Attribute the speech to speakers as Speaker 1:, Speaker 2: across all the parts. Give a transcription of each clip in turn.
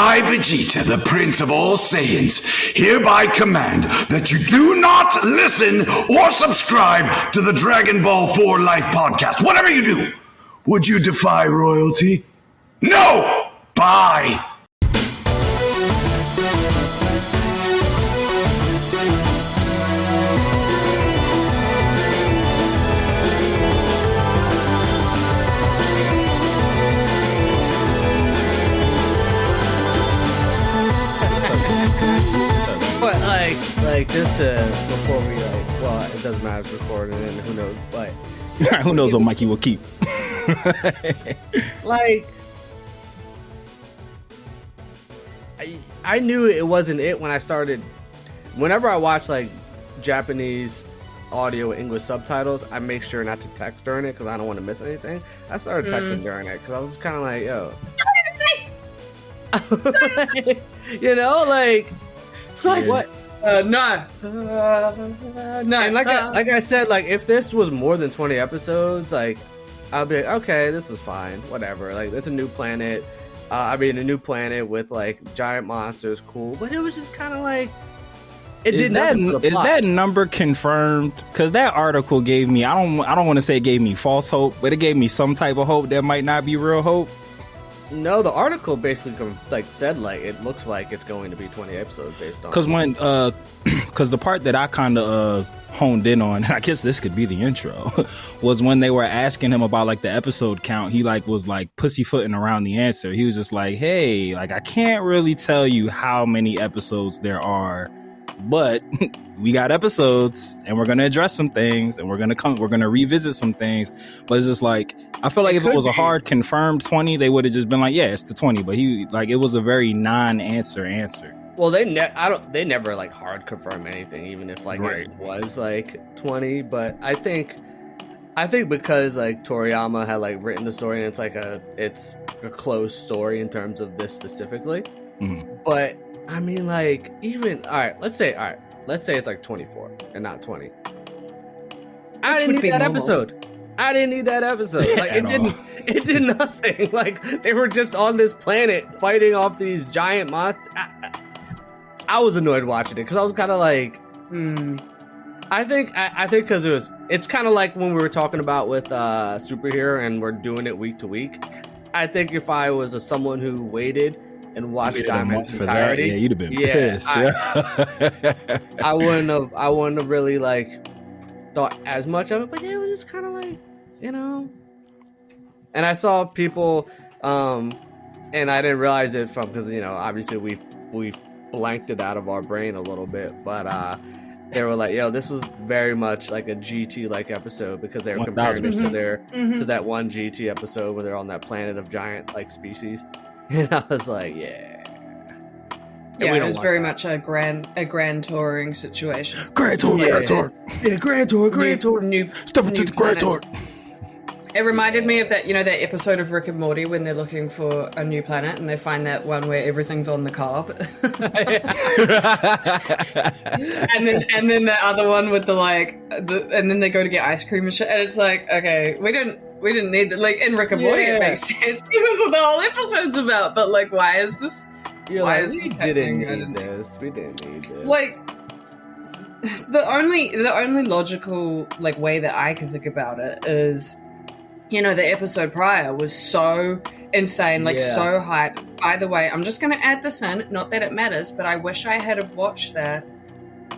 Speaker 1: I, Vegeta, the Prince of all Saiyans, hereby command that you do not listen or subscribe to the Dragon Ball 4 Life podcast. Whatever you do, would you defy royalty? No! Bye!
Speaker 2: But like just to before we well, it doesn't matter if it's recorded and who knows, but
Speaker 3: who knows what Mikey will keep.
Speaker 2: Like I knew it wasn't it when I started. Whenever I watch like Japanese audio with English subtitles, I make sure not to text during it because I don't want to miss anything. I started texting during it because I was kind of like, yo, you know, like. It's like what?
Speaker 4: No.
Speaker 2: And like I said, like if this was more than 20 episodes, like I'll be like, okay, this was fine, whatever. Like it's a new planet. A new planet with like giant monsters, cool. But it was just kind of like it did nothing for the plot.
Speaker 3: Is that number confirmed? Because that article gave me, I don't want to say it gave me false hope, but it gave me some type of hope that might not be real hope.
Speaker 2: No, the article basically said like it looks like it's going to be 20 episodes based on.
Speaker 3: Because the part that I kind of honed in on, I guess this could be the intro, was when they were asking him about like the episode count. He like was like pussyfooting around the answer. He was just like, "Hey, like I can't really tell you how many episodes there are, but we got episodes, and we're gonna address some things, and we're gonna revisit some things." But it's just like, I feel like if it was a hard confirmed 20, they would have just been like, yeah, it's the 20. But it was a very non-answer answer.
Speaker 2: Well, they never like hard confirm anything, even if like it was like 20. But I think because like Toriyama had like written the story and it's a closed story in terms of this specifically. Mm-hmm. But I mean, like even let's say it's like 24 and not 20. I didn't need that episode. Like it did nothing. Like they were just on this planet fighting off these giant monsters. I was annoyed watching it because I was kind of like, I think because it's kind of like when we were talking about with Superhero and we're doing it week to week. I think if I was someone who waited and watched Daima in its entirety,
Speaker 3: you'd have been pissed.
Speaker 2: I wouldn't have really like thought as much of it, but yeah, it was just kind of like, you know. And I saw people, and I didn't realize it because obviously we've blanked it out of our brain a little bit, but they were like, yo, this was very much like a GT like episode because they were comparing it to that one GT episode where they're on that planet of giant like species, and I was like, yeah.
Speaker 4: Yeah, it was very much a grand touring situation.
Speaker 3: Grand tour.
Speaker 2: Yeah, grand tour.
Speaker 4: Step into the grand tour. It reminded me of that, that episode of Rick and Morty when they're looking for a new planet and they find that one where everything's on the carb. and then the other one with and then they go to get ice cream and shit. And it's like, okay, we didn't need that. Like in Rick and Morty, it makes sense because that's what the whole episode's about. But like, why is this?
Speaker 2: We didn't need this.
Speaker 4: Like, the only logical like way that I can think about it is, the episode prior was so insane, so hype. By the way, I'm just going to add this in, not that it matters, but I wish I had have watched that,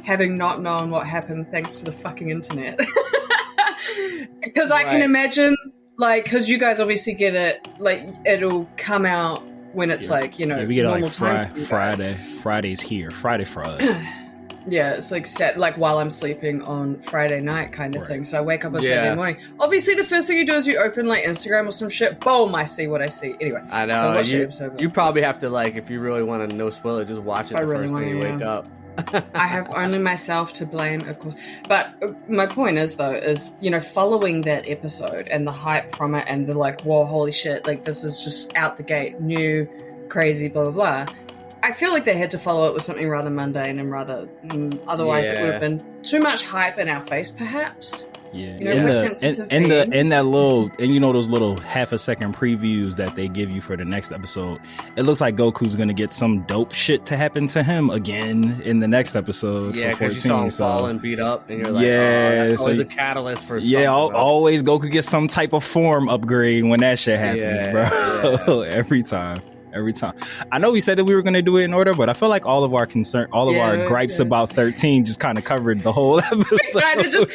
Speaker 4: having not known what happened thanks to the fucking internet. Because I can imagine, like, because you guys obviously get it, like, it'll come out when it's we get normal time.
Speaker 3: Friday's here. Friday for us.
Speaker 4: Yeah, it's like set like while I'm sleeping on Friday night kind of thing. So I wake up on Saturday morning. Obviously, the first thing you do is you open like Instagram or some shit. Boom! I see what I see. Anyway,
Speaker 2: I know you probably have to like if you really want to no spoiler, just watch it first thing you wake up.
Speaker 4: I have only myself to blame, of course. But my point is following that episode and the hype from it and the like, whoa, holy shit, like this is just out the gate, new, crazy, blah, blah, blah. I feel like they had to follow it with something rather mundane and rather, otherwise it would have been too much hype in our face, perhaps.
Speaker 3: Yeah,
Speaker 4: You know, very sensitive themes.
Speaker 3: in that little, and you know those little half a second previews that they give you for the next episode, it looks like Goku's gonna get some dope shit to happen to him again in the next episode.
Speaker 2: Yeah,
Speaker 3: because
Speaker 2: you saw him fall and beat up, and you're like,
Speaker 3: yeah,
Speaker 2: that's always a catalyst for something.
Speaker 3: Yeah, always Goku gets some type of form upgrade when that shit happens, bro.
Speaker 2: Yeah.
Speaker 3: Every time. I know we said that we were going to do it in order, but I feel like all of our our gripes about 13 just kind of covered the whole episode.
Speaker 4: we kind of just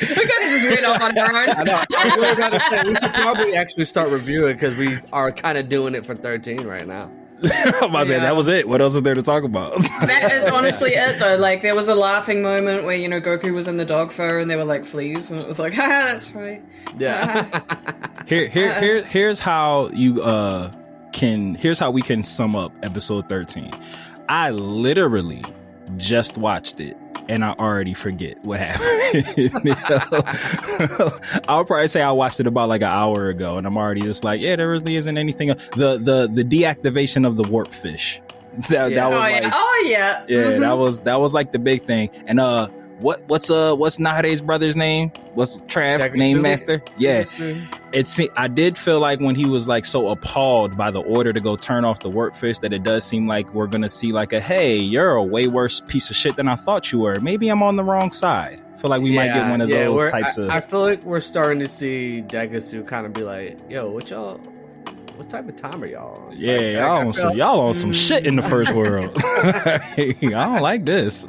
Speaker 4: went off on our own.
Speaker 2: I know. I was about to say, we should probably actually start reviewing because we are kind of doing it for 13 right now.
Speaker 3: I'm about to say, that was it. What else is there to talk about?
Speaker 4: That is honestly it, though. Like, there was a laughing moment where, you know, Goku was in the dog fur and they were like fleas, and it was like, haha, that's right.
Speaker 2: Yeah.
Speaker 3: Here's how you here's how we can sum up episode 13. I literally just watched it and I already forget what happened. I'll probably say I watched it about like an hour ago and I'm already just like, yeah, there really isn't anything. The deactivation of the warp fish. That was that was like the big thing. And what's Nahare's brother's name? What's Trav name master? Yeah. I did feel like when he was like so appalled by the order to go turn off the warp fish that it does seem like we're gonna see like hey, you're a way worse piece of shit than I thought you were. Maybe I'm on the wrong side. I feel like we might get one of those types of.
Speaker 2: I feel like we're starting to see Degasu kind of be like, yo, what type of time are y'all on?
Speaker 3: Yeah, y'all on some shit in the first world. I don't like this.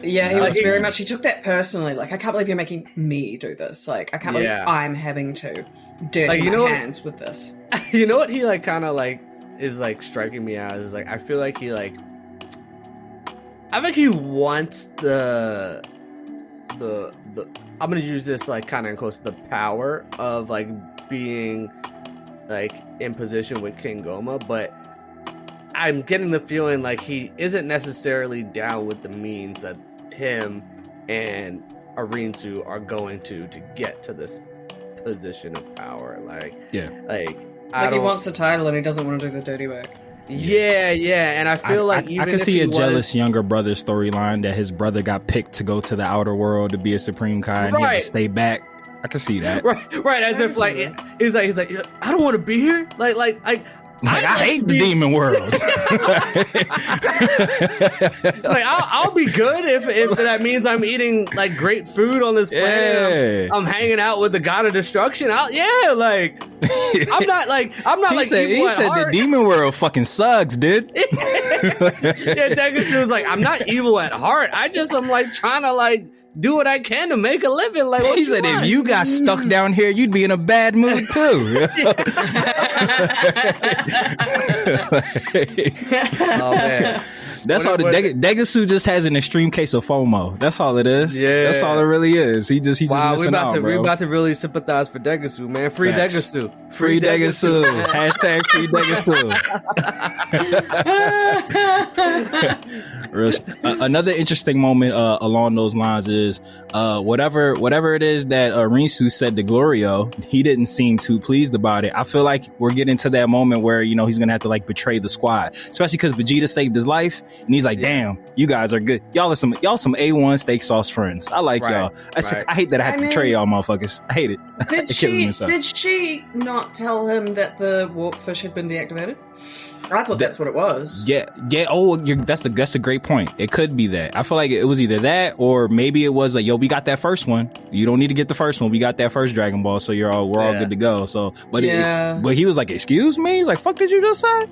Speaker 4: Yeah, he was very much, he took that personally. Like, I can't believe you're making me do this. Like, I can't believe I'm having to dirty my hands with this.
Speaker 2: You know what he like kind of like is like striking me as is like, I feel like he like, I think he wants the I'm gonna use this like kind of in quotes, the power of like being like in position with King Goma, but I'm getting the feeling like he isn't necessarily down with the means that him and Arinsu are going to get to this position of power. Like he wants
Speaker 4: the title and he doesn't want to do the dirty work.
Speaker 2: Yeah, and I feel like
Speaker 3: I can see a jealous younger brother storyline that his brother got picked to go to the outer world to be a Supreme Kai and he had to stay back. I can see that.
Speaker 2: Right. As if like he's like I don't want to be here. I
Speaker 3: hate the demon world.
Speaker 2: Like I'll be good if that means I'm eating like great food on this planet. I'm hanging out with the god of destruction. I'm not
Speaker 3: he said the demon world fucking sucks, dude.
Speaker 2: Degasu was like, I'm not evil at heart. I'm like trying to like do what I can to make a living. Like what
Speaker 3: he said, if you got stuck down here, you'd be in a bad mood too.
Speaker 2: Oh man.
Speaker 3: That's all. Degasu just has an extreme case of FOMO. That's all it is. Yeah, that's all it really is. He just
Speaker 2: we're
Speaker 3: about
Speaker 2: to really sympathize for Degasu, man. Free Degasu.
Speaker 3: Free Degasu. Hashtag free Degasu. Another interesting moment along those lines is whatever it is that Rinsu said to Glorio, he didn't seem too pleased about it. I feel like we're getting to that moment where he's gonna have to like betray the squad, especially because Vegeta saved his life. And he's like, damn, you guys are good. Y'all some A1 steak sauce friends. I like y'all. I hate that I have to betray y'all motherfuckers. I hate it.
Speaker 4: Did she not tell him that the warp fish had been deactivated? I thought that's what it was.
Speaker 3: Yeah. Oh, that's a great point. It could be that. I feel like it was either that or maybe it was like, yo, we got that first one. You don't need to get the first one. We got that first Dragon Ball, so we're all good to go. So, but he was like, excuse me. He's like, fuck, did you just say?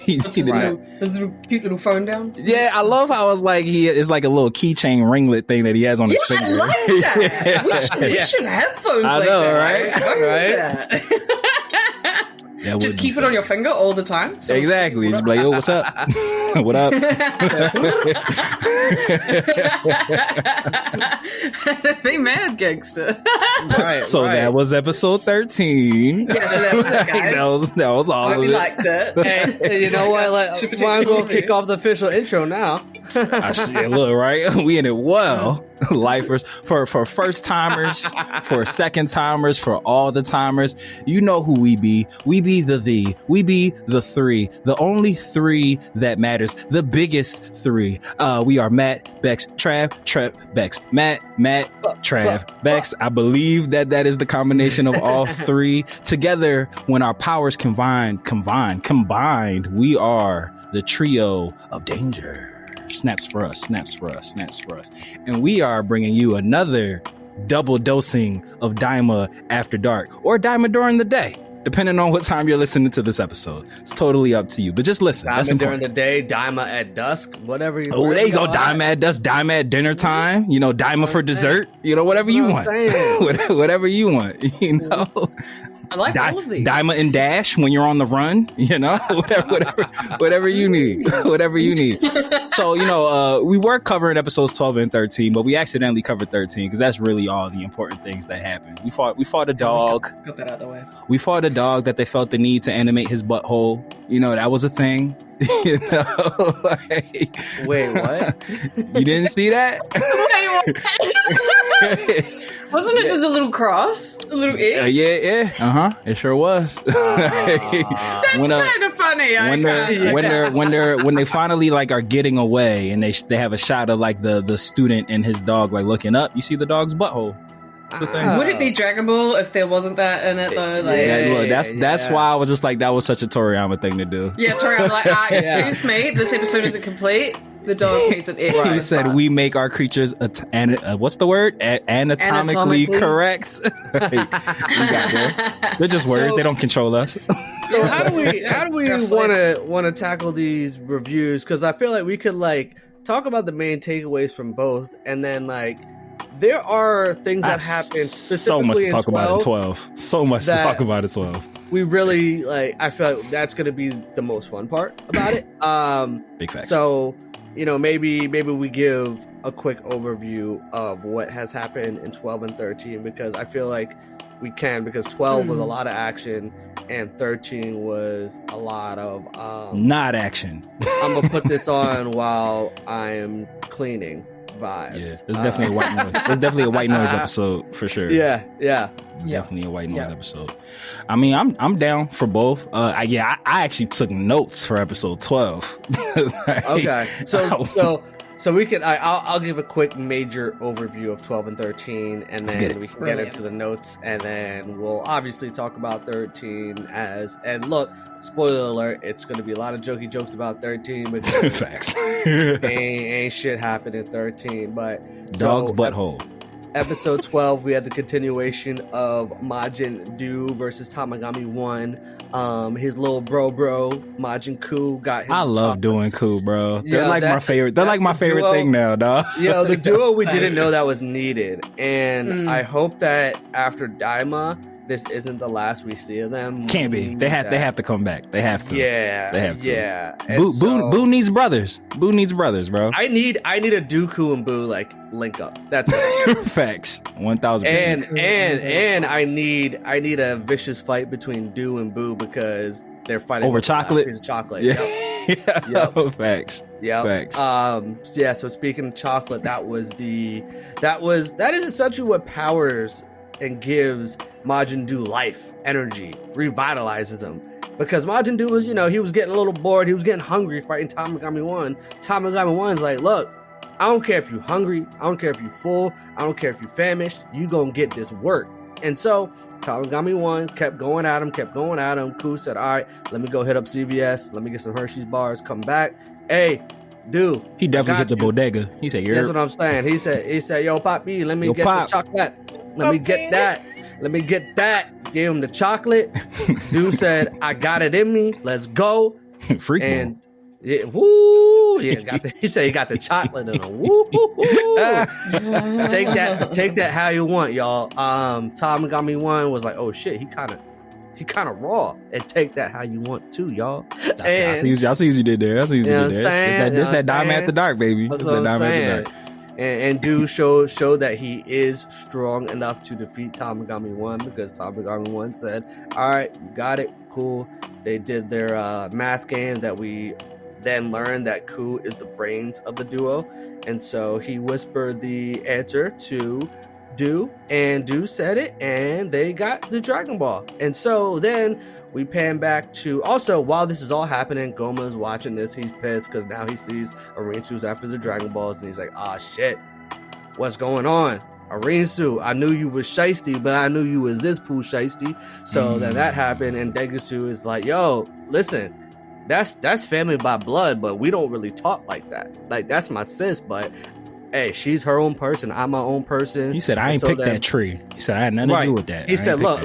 Speaker 3: he
Speaker 4: his little cute little phone down.
Speaker 3: Yeah, I love how it's like it's like a little keychain ringlet thing that he has on his finger.
Speaker 4: I like that. We should have phones like that. Right? Just keep it on your finger all the time. So
Speaker 3: exactly. Just be like, yo, what's up? What up?
Speaker 4: They mad gangster.
Speaker 3: So that was episode 13.
Speaker 4: Yeah, so that was it, guys.
Speaker 3: that was all of it.
Speaker 4: We liked it.
Speaker 2: And you know what? Might as well kick off the official intro now.
Speaker 3: Look, right? We in it well. Lifers. For first timers, for second timers, for all the timers. You know who we be. We be we be the three. The only three that matters. The biggest three. We are Matt, Becks, Trav, Becks. Matt, Trav, Becks. I believe that is the combination of all three. Together, when our powers combined, we are the Trio of Danger. Snaps for us. And we are bringing you another double dosing of Daima after dark, or Daima during the day, depending on what time you're listening to this episode. It's totally up to you, but just listen.
Speaker 2: Daima
Speaker 3: that's important.
Speaker 2: during the day, Daima at dusk, whatever you.
Speaker 3: Oh, there you go. Daima at dusk, Daima at dinner time. You know, Daima for dessert. You know, whatever you want. Whatever you want. You know.
Speaker 4: I like all of these.
Speaker 3: Daima and Dash when you're on the run, you know, whatever you need, So, you know, we were covering episodes 12 and 13, but we accidentally covered 13 because that's really all the important things that happened. We fought a dog.
Speaker 4: Got that out of the way.
Speaker 3: We fought a dog that they felt the need to animate his butthole. You know, that was a thing. You know, like,
Speaker 2: wait, what?
Speaker 3: You didn't see that?
Speaker 4: Wasn't it the little cross, the little X?
Speaker 3: Yeah. It sure was.
Speaker 4: That's kind of funny.
Speaker 3: When they finally like are getting away and they have a shot of like the student and his dog like looking up, you see the dog's butthole.
Speaker 4: Would it be Dragon Ball if there wasn't that in it though? Like,
Speaker 3: that's why I was just like, that was such a Toriyama thing to do.
Speaker 4: Yeah, Toriyama like, excuse me, this episode isn't complete. The dog needs an X.
Speaker 3: He said, "We make our creatures what's the word? Anatomically correct." We got there. They're just words; they don't control us.
Speaker 2: So how do we want to tackle these reviews? Because I feel like we could like talk about the main takeaways from both, and then like there are things that happen specifically
Speaker 3: so much to talk about in
Speaker 2: 12.
Speaker 3: So much to talk about in 12.
Speaker 2: We really like. I feel like that's going to be the most fun part about it.
Speaker 3: Big fact.
Speaker 2: So. You know, maybe we give a quick overview of what has happened in 12 and 13 because I feel like we can, because 12 was a lot of action and 13 was a lot of
Speaker 3: not action.
Speaker 2: I'm gonna put this on while I'm cleaning vibes.
Speaker 3: Yeah, it's definitely a white noise. It's definitely a white noise episode for sure.
Speaker 2: Yeah.
Speaker 3: Definitely a white noise episode. I mean, I'm down for both. I actually took notes for episode 12. Like,
Speaker 2: okay, so we can. I'll give a quick major overview of 12 and 13, and then we can get into the notes, and then we'll obviously talk about 13 and look. Spoiler alert, it's going to be a lot of jokey jokes about 13 because
Speaker 3: facts.
Speaker 2: ain't shit happened in 13, but
Speaker 3: dog's butthole.
Speaker 2: Episode 12, we had the continuation of Majin Du versus Tamagami 1. His little bro, Majin Ku, got him.
Speaker 3: I love doing Ku, bro. They're like my favorite. They're like my favorite
Speaker 2: duo.
Speaker 3: thing now, dog.
Speaker 2: Yo, the duo we didn't know that was needed. And I hope that after Daima, this isn't the last we see of them.
Speaker 3: Can't be. They have to come back. They have to.
Speaker 2: Yeah.
Speaker 3: They have to.
Speaker 2: Yeah.
Speaker 3: Boo needs brothers. Boo needs brothers, bro.
Speaker 2: I need a Dooku and Boo like link up. That's it.
Speaker 3: Facts. 1000%.
Speaker 2: And I need a vicious fight between Do and Boo because they're fighting
Speaker 3: over chocolate.
Speaker 2: Piece of chocolate.
Speaker 3: Yeah.
Speaker 2: Yep.
Speaker 3: Facts.
Speaker 2: Yeah.
Speaker 3: Facts.
Speaker 2: Yeah. So speaking of chocolate, that is essentially what powers and gives Majin Du life, energy, revitalizes him. Because Majin Du was, he was getting a little bored. He was getting hungry fighting Tamagami 1. Tamagami 1's like, look, I don't care if you're hungry. I don't care if you're full. I don't care if you're famished. You gonna get this work. And so Tamagami 1 kept going at him. Ku said, all right, let me go hit up CVS. Let me get some Hershey's bars. Come back. Hey, dude.
Speaker 3: He definitely hit the bodega. He said,
Speaker 2: that's what I'm saying. He said, yo, Poppy, let me get the chocolate. Let me get that. Gave him the chocolate. Dude said, I got it in me. Let's go.
Speaker 3: Freak.
Speaker 2: And he said he got the chocolate in him. Woo. Take that how you want, y'all. Tamagami 1 was like, oh shit, he kind of raw. And take that how you want too, y'all.
Speaker 3: I see what you did there. It's that Daima at the dark, baby.
Speaker 2: That's what I'm saying. And Du showed that he is strong enough to defeat Tamagami 1 because Tamagami 1 said, all right, you got it, cool. They did their math game that we then learned that Ku is the brains of the duo. And so he whispered the answer to Do, and Do said it, and they got the Dragon Ball. And so then we pan back to, also, while this is all happening, Goma's watching this. He's pissed because now he sees Arinsu's after the Dragon Balls, and he's like, ah, shit, what's going on? Arinsu, I knew you was shiesty, but I knew you was this poo shiesty. So then that happened, and Degusu is like, yo, listen, that's family by blood, but we don't really talk like that. Like, that's my sis, but hey, she's her own person. I'm my own person.
Speaker 3: He said, I ain't picked that tree. He said, I had nothing to do with that.
Speaker 2: He said, look.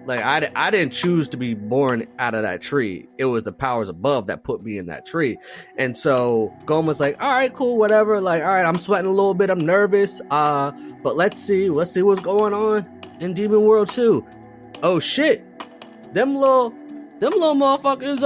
Speaker 2: Like, I didn't choose to be born out of that tree. It was the powers above that put me in that tree. And so Goma's like, all right, cool, whatever. Like, all right, I'm sweating a little bit. I'm nervous. But let's see what's going on in Demon World 2. Oh, shit. Them little motherfuckers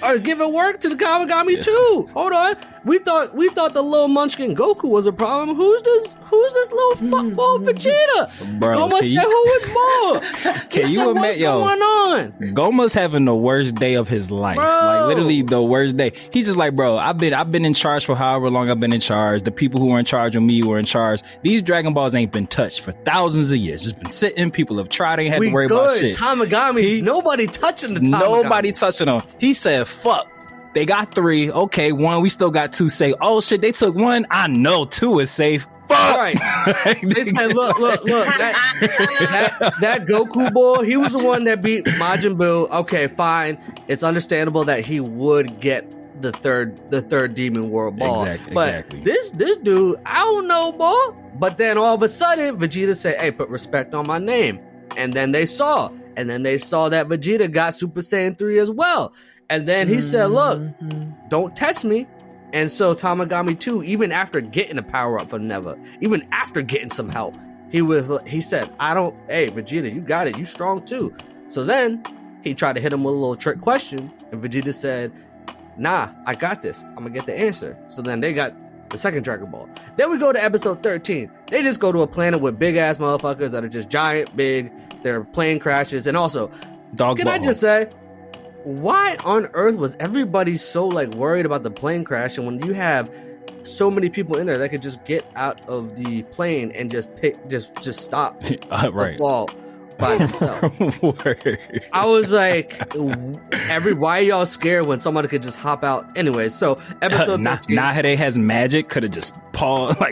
Speaker 2: are giving work to the Kamigami too. Hold on. We thought the little munchkin Goku was a problem. Who's this little fuckball Vegeta?
Speaker 3: Bro,
Speaker 2: Goma said who was more?
Speaker 3: Can you imagine?
Speaker 2: What's going on?
Speaker 3: Goma's having the worst day of his life.
Speaker 2: Bro.
Speaker 3: Like literally the worst day. He's just like, bro, I've been in charge for however long I've been in charge. The people who were in charge of me were in charge. These Dragon Balls ain't been touched for thousands of years. It's been sitting. People have tried. Ain't had to worry about shit.
Speaker 2: Tamagami. Nobody touching the Tamagami.
Speaker 3: Nobody touching them. He said, fuck. They got 3. Okay, 1. We still got 2 safe. Oh shit, they took 1. I know 2 is safe. Fuck.
Speaker 2: Right. They said, look. That Goku boy, he was the one that beat Majin Buu. Okay, fine. It's understandable that he would get the third Demon World Ball. Exactly. This dude, I don't know, boy. But then all of a sudden, Vegeta said, hey, put respect on my name. And then they saw that Vegeta got Super Saiyan 3 as well. And then he said, look, don't test me. And so Tamagami 2, even after getting a power up from Neva, even after getting some help, he said, hey, Vegeta, you got it. You strong too. So then he tried to hit him with a little trick question. And Vegeta said, nah, I got this. I'm going to get the answer. So then they got the second Dragon Ball. Then we go to episode 13. They just go to a planet with big ass motherfuckers that are just giant, big. Their plane crashes. And also, I just say, why on earth was everybody so like worried about the plane crash? And when you have so many people in there that could just get out of the plane and just stop the fall by themselves. I was like, why are y'all scared when somebody could just hop out? Anyway, so episode 13.
Speaker 3: Nahide has magic, could have just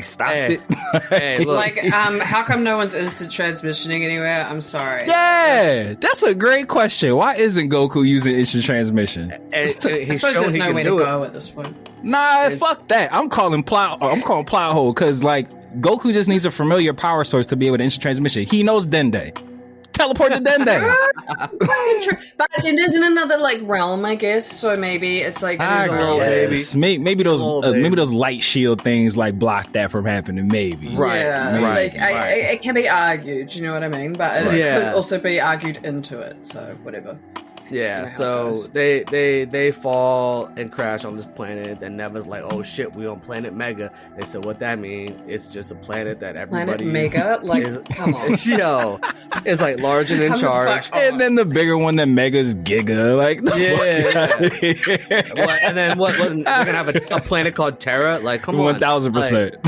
Speaker 3: stopped it.
Speaker 2: Hey, look.
Speaker 4: Like, how come no one's instant transmissioning anywhere? I'm sorry.
Speaker 3: Yeah, that's a great question. Why isn't Goku using instant transmission?
Speaker 4: I suppose there's no way to go at this point.
Speaker 3: Nah, fuck that. I'm calling plot hole because like Goku just needs a familiar power source to be able to instant transmission. He knows Dende. Teleport to Dende.
Speaker 4: But Dende's in another like realm, I guess. So maybe it's like
Speaker 3: maybe those light shield things like block that from happening. Maybe
Speaker 4: it can be argued. You know what I mean? But it could also be argued into it. So whatever.
Speaker 2: Yeah, so they fall and crash on this planet. Then Neva's like, oh shit, we on planet Mega. They said, what that mean? It's just a planet that everybody
Speaker 4: Mega? Come on.
Speaker 2: Yo, it's like large and in charge.
Speaker 3: And then the bigger one than Mega's Giga. Like,
Speaker 2: and then what? We're gonna have a planet called Terra? Like, come on.
Speaker 3: 1000%.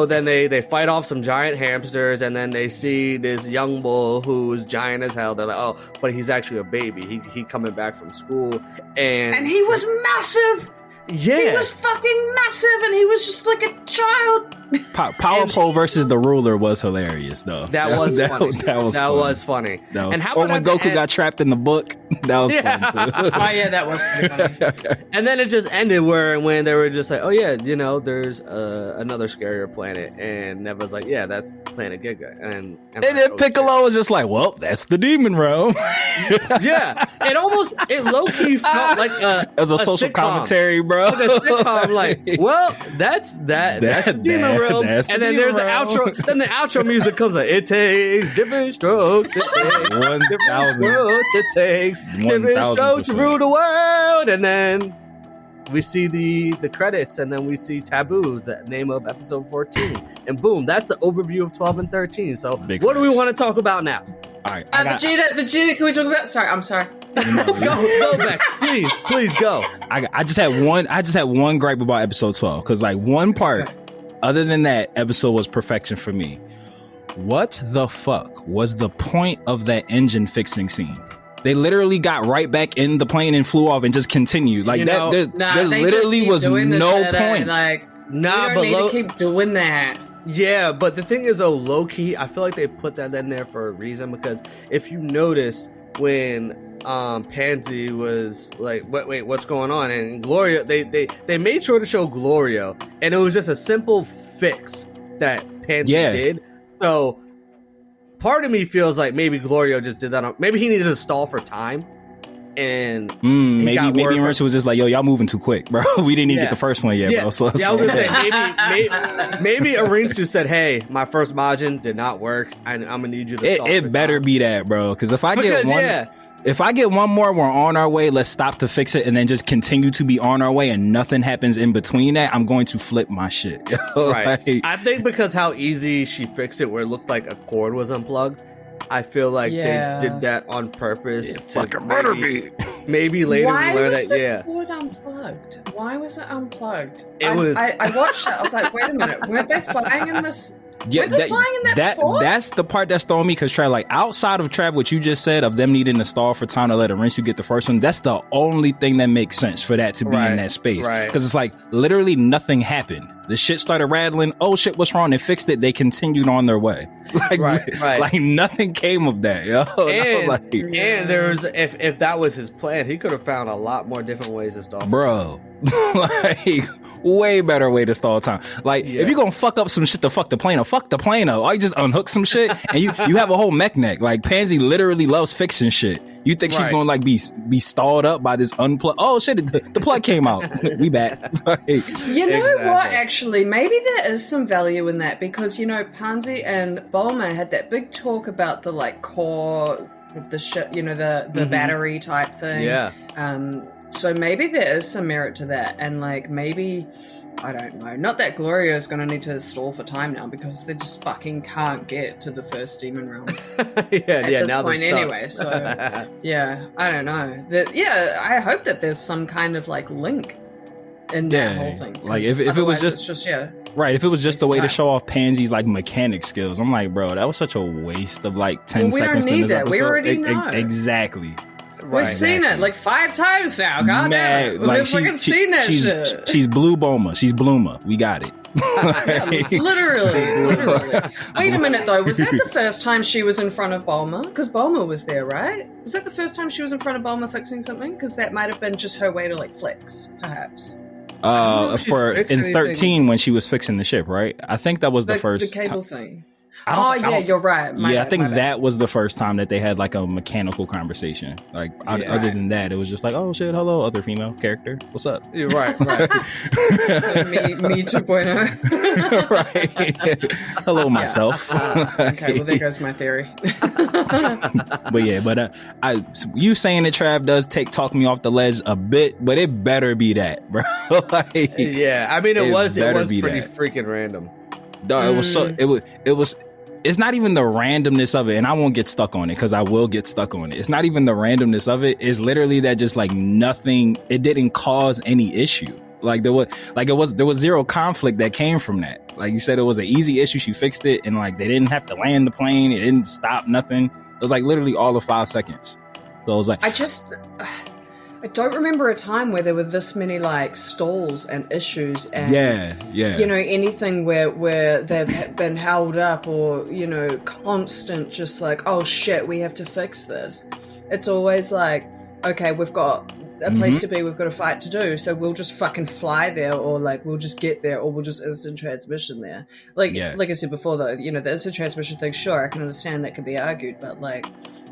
Speaker 2: Then they fight off some giant hamsters, and then they see this young bull who's giant as hell. They're like, oh, but he's actually a baby. He coming back from school, and
Speaker 4: he was massive.
Speaker 2: Yeah,
Speaker 4: he was fucking massive, and he was just like a child.
Speaker 3: Power Pole versus the ruler was hilarious, though.
Speaker 2: That was funny.
Speaker 3: And how about when Goku got trapped in the book? That was fun too.
Speaker 4: Oh yeah, that was pretty funny.
Speaker 2: And then it just ended when they were just like, oh yeah, there's another scarier planet, and Neva's like, yeah, that's Planet Giga, and
Speaker 3: then Piccolo was just like, well, that's the demon realm.
Speaker 2: Yeah, it low key felt like
Speaker 3: it was a social
Speaker 2: sitcom.
Speaker 3: Commentary, bro.
Speaker 2: Like a sitcom, like, well, that's the demon realm. And then there's the outro. Then the outro music comes like, it takes different strokes. It takes different strokes. It takes different strokes to rule the world. And then we see the credits, and then we see Taboos, the name of episode 14. And boom, that's the overview of 12 and 13. So what do we want to talk about now?
Speaker 3: All right,
Speaker 4: Vegeta, can we talk about? I'm sorry.
Speaker 2: Go Becks, please go.
Speaker 3: I just had one gripe about episode 12 because like one part, other than that, episode was perfection for me. What the fuck was the point of that engine fixing scene? They literally got right back in the plane and flew off and just continued like that. There literally was no point.
Speaker 4: Like,
Speaker 2: but
Speaker 4: need to keep doing that.
Speaker 2: Yeah, but the thing is, though, low key, I feel like they put that in there for a reason because if you notice when Pansy was like, wait, what's going on? And Gloria, they made sure to show Gloria, and it was just a simple fix that Pansy did. So part of me feels like maybe Gloria just did that. Maybe he needed to stall for time. And
Speaker 3: maybe Arinsu was just like, yo, y'all moving too quick, bro. We didn't even get the first one yet, bro. So
Speaker 2: I was gonna say maybe Arinsu said, hey, my first Majin did not work. I'm gonna need you to stall.
Speaker 3: It better be that, bro. Because if I get one more, we're on our way. Let's stop to fix it and then just continue to be on our way and nothing happens in between that. I'm going to flip my shit.
Speaker 2: Right. Like, I think because how easy she fixed it where it looked like a cord was unplugged. I feel like they did that on purpose. Maybe later we learn that.
Speaker 4: Why was the cord unplugged? Why was it unplugged?
Speaker 2: It was.
Speaker 4: I watched it. I was like, wait a minute. Weren't they flying in this? Yeah, before?
Speaker 3: That's the part that's throwing me because Trav, like outside of Trav, what you just said of them needing to stall for time to let Arinsu get the first one, that's the only thing that makes sense for that to be in that space. Because it's like literally nothing happened. The shit started rattling. Oh shit, what's wrong? They fixed it. They continued on their way. Like nothing came of that. Yo.
Speaker 2: And there's if that was his plan, he could have found a lot more different ways to stall.
Speaker 3: Bro, like way better way to stall time. Like if you're gonna fuck up some shit to fuck the plane up, or you just unhook some shit and you have a whole mech neck. Like Pansy literally loves fixing shit. You think she's gonna like be stalled up by this unplug? Oh shit, the plug came out. We back.
Speaker 4: You know what? Actually, maybe there is some value in that because Pansy and Bulma had that big talk about the like core of the ship. The battery type thing.
Speaker 2: Yeah.
Speaker 4: So maybe there is some merit to that, and like maybe. I don't know. Not that Gloria is going to need to stall for time now because they just fucking can't get to the first demon realm. At this
Speaker 2: now
Speaker 4: point anyway. So yeah, I don't know. I hope that there's some kind of like link in that whole thing.
Speaker 3: Like if it was just right, if it was just the way to show off Pansy's like mechanic skills, I'm like, bro, that was such a waste of like 10 seconds.
Speaker 4: We don't need that. We already know.
Speaker 3: Exactly.
Speaker 4: We've seen it like 5 times now. God damn it. We've fucking seen that shit.
Speaker 3: She's Blue Bulma. She's Bluma. We got it.
Speaker 4: Literally. Wait a minute, though. Was that the first time she was in front of Bulma? Because Bulma was there, right? Was that the first time she was in front of Bulma fixing something? Because that might have been just her way to, like, flex, perhaps.
Speaker 3: In 13 when she was fixing the ship, right? I think that was the first
Speaker 4: the cable thing. You're right.
Speaker 3: I think that was the first time that they had like a mechanical conversation. Like other than that, it was just like, oh shit, hello, other female character, what's up?
Speaker 2: You're right.
Speaker 4: Me 2.0.
Speaker 3: Right. Hello, myself.
Speaker 4: Okay, well there goes my theory.
Speaker 3: but you saying that Trav does talk me off the ledge a bit, but it better be that, bro.
Speaker 2: I mean, it was pretty freaking random.
Speaker 3: It was. It's not even the randomness of it, and I won't get stuck on it because I will get stuck on it. It's not even the randomness of it. It's literally that just like nothing. It didn't cause any issue. Like there was zero conflict that came from that. Like you said, it was an easy issue. She fixed it, and like they didn't have to land the plane. It didn't stop nothing. It was like literally all of 5 seconds. So it was like
Speaker 4: I don't remember a time where there were this many like stalls and issues and anything where they've been held up or constant just like, oh shit, we have to fix this. It's always like, okay, we've got a place to be, we've got a fight to do, so we'll just fucking fly there, or like we'll just get there, or we'll just instant transmission there. Like I said before though, the instant transmission thing, sure, I can understand that could be argued, but like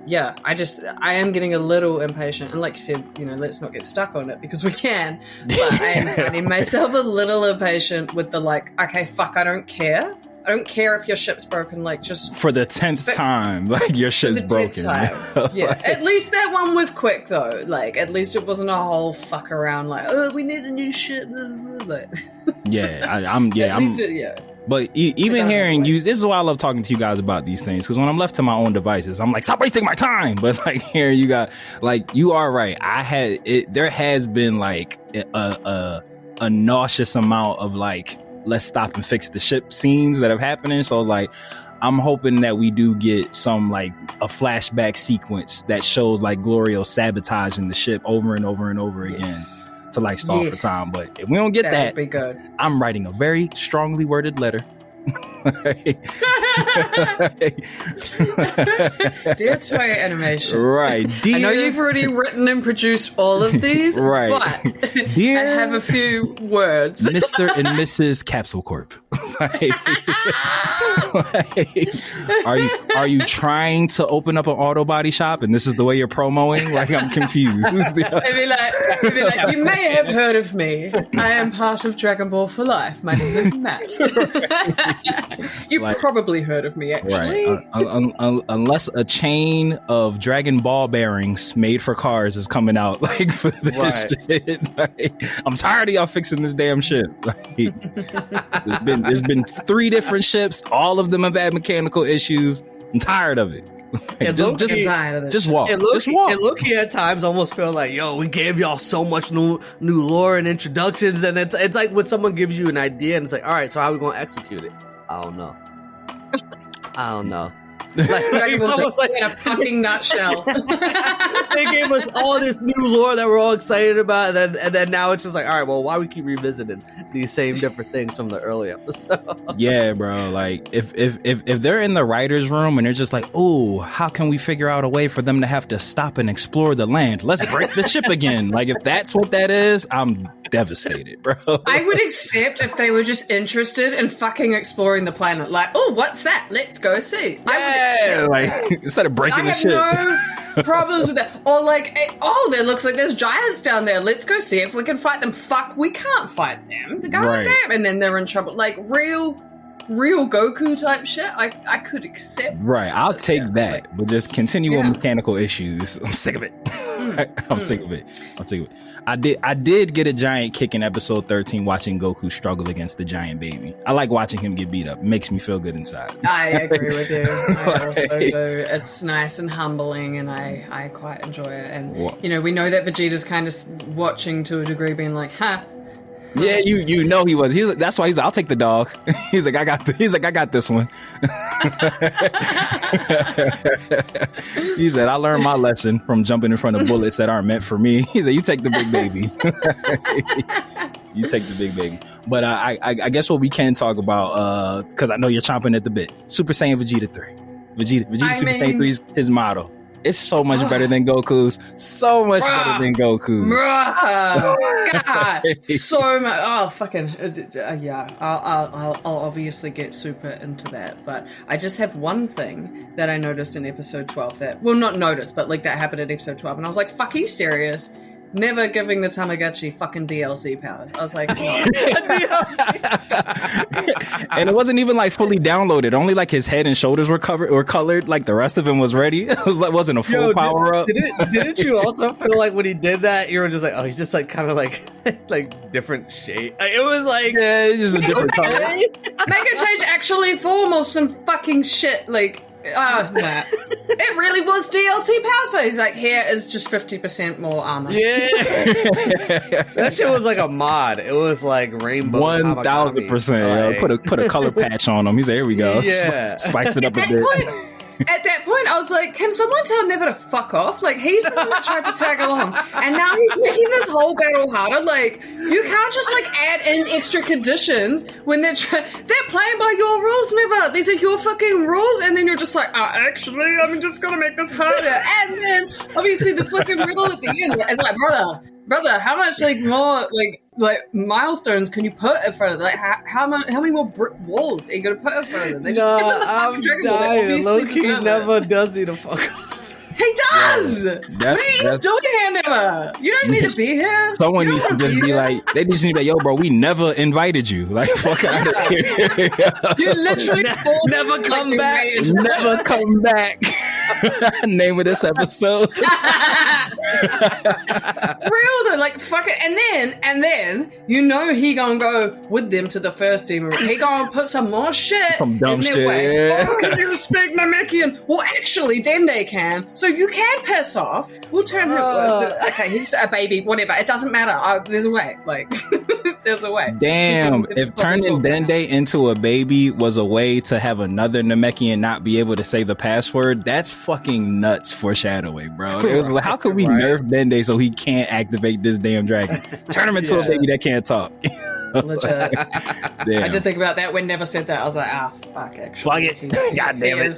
Speaker 4: yeah, I am getting a little impatient. And like you said, let's not get stuck on it because we can. But I am finding myself a little impatient with the like, okay, fuck, I don't care. I don't care if your ship's broken, like just...
Speaker 3: For the 10th time, like your ship's broken.
Speaker 4: Yeah, at least that one was quick though. Like, at least it wasn't a whole fuck around like, oh, we need a new ship. Like,
Speaker 3: yeah, But even hearing you, this is why I love talking to you guys about these things, because when I'm left to my own devices, I'm like, stop wasting my time. But like hearing you guys, like, you are right. There has been like a nauseous amount of like, let's stop and fix the ship scenes that have happened. So I was like, I'm hoping that we do get some like a flashback sequence that shows like Glorio sabotaging the ship over and over and over again to like stall for time. But if we don't get that,
Speaker 4: be good.
Speaker 3: I'm writing a very strongly worded letter.
Speaker 4: Dear Toy Animation,
Speaker 3: right?
Speaker 4: I know you've already written and produced all of these,
Speaker 3: right?
Speaker 4: But
Speaker 3: Dear
Speaker 4: I have a few words,
Speaker 3: Mr. and Mrs. Capsule Corp. Are you trying to open up an auto body shop and this is the way you're promoting? Like, I'm confused.
Speaker 4: I'd be like, you may have heard of me. I am part of Dragon Ball for Life. My name is Matt. You like, probably heard of me, actually.
Speaker 3: Right. Unless a chain of Dragon Ball bearings made for cars is coming out, like, for this shit. Like, I'm tired of y'all fixing this damn shit. Like, there's been 3 different ships. All of them have had mechanical issues. I'm tired of it. Like, just walk.
Speaker 2: And Loki at times almost feel like, yo, we gave y'all so much new lore and introductions, and it's like when someone gives you an idea and it's like, all right, so how are we gonna execute it? I don't know.
Speaker 4: It's almost like in a fucking nutshell.
Speaker 2: They gave us all this new lore that we're all excited about, and then now it's just like, all right, well, why we keep revisiting these same different things from the early episodes?
Speaker 3: Yeah, bro. Like, if they're in the writers' room and they're just like, oh, how can we figure out a way for them to have to stop and explore the land? Let's break the ship again. Like, if that's what that is, I'm devastated, bro.
Speaker 4: I would accept if they were just interested in fucking exploring the planet. Like, oh, what's that? Let's go see.
Speaker 3: Yeah, like, instead of breaking the ship.
Speaker 4: I have no problems with that. Or like, there looks like there's giants down there. Let's go see if we can fight them. Fuck, we can't fight them. Goddamn. And then they're in trouble. Like, real Goku type shit, I could accept.
Speaker 3: Right, I'll take that, but just continual mechanical issues. I'm sick of it. I'm sick of it. I did get a giant kick in episode 13 watching Goku struggle against the giant baby. I like watching him get beat up. It makes me feel good inside.
Speaker 4: I agree with you. I also do. It's nice and humbling, and I quite enjoy it. And we know that Vegeta's kind of watching to a degree, being like, huh.
Speaker 3: Yeah, you know he was. He was. That's why he's like, I'll take the dog. He's like, I got this one. He said, I learned my lesson from jumping in front of bullets that aren't meant for me. He said, you take the big baby. You take the big baby. But I guess what we can talk about, because I know you're chomping at the bit. Super Saiyan Vegeta 3. Vegeta Super Saiyan 3 is his motto. It's so much better than Goku's. So much better than Goku's.
Speaker 4: God, so much. Oh, fucking yeah. I'll obviously get super into that, but I just have one thing that I noticed in episode 12 that, well, not noticed, but like that happened in episode 12, and I was like, "Fuck, are you serious?" Never giving the Tamagotchi fucking DLC powers. I was like, no.
Speaker 3: And it wasn't even like fully downloaded. Only like his head and shoulders were colored. Like the rest of him was ready. It wasn't a full power up.
Speaker 2: Didn't you also feel like when he did that, you were just like, oh, he's just like kind of like different shade. It was like,
Speaker 3: yeah, it's just a different color.
Speaker 4: Make a change actually form or some fucking shit. Like, nah. It really was DLC power. So he's like, here is just 50% more armor.
Speaker 2: Yeah. That shit was like a mod. It was like rainbow.
Speaker 3: 1,000%. Put a color patch on him. He's like, here we go.
Speaker 2: Yeah.
Speaker 3: Spice it up a bit.
Speaker 4: At that point, I was like, can someone tell Never to fuck off? Like, he's the one that tried to tag along. And now he's making this whole battle harder. Like, you can't just, like, add in extra conditions when they're playing by your rules, Never. These are your fucking rules. And then you're just like, actually, I'm just going to make this harder. And then, obviously, the fucking riddle at the end is like, brother, how much, like, more, like milestones can you put in front of them? Like, how many more brick walls are you going to put in front of them? They just give them the fucking Dragon Ball. They obviously deserve
Speaker 2: never
Speaker 4: it.
Speaker 2: Does need to fuck off.
Speaker 4: He does! What are you doing here, Never? You don't need to be here.
Speaker 3: Someone needs to just be like, they just need to be like, yo, bro, we never invited you. Like, fuck out of here.
Speaker 4: You literally
Speaker 2: never come back.
Speaker 3: Never come back. Name of this episode.
Speaker 4: Real though, like fuck it, and then you know he gonna go with them to the first demon. He gonna put some more shit
Speaker 3: Some dumb
Speaker 4: in their
Speaker 3: shit,
Speaker 4: way.
Speaker 3: yeah.
Speaker 4: Oh, can you speak Namekian? Well, actually, Dende can, so you can piss off. We'll turn him. Okay, he's a baby. Whatever. It doesn't matter. There's a way. Like, there's a way.
Speaker 3: Damn, if turning Dende into a baby was a way to have another Namekian not be able to say the password, that's fucking nuts foreshadowing, bro. It was like, how could we nerf Dende so he can't activate this damn dragon? Turn him into a baby that can't talk.
Speaker 4: Legit. I did think about that when Never said that. I was like, fuck, actually.
Speaker 3: Plug it. God damn it.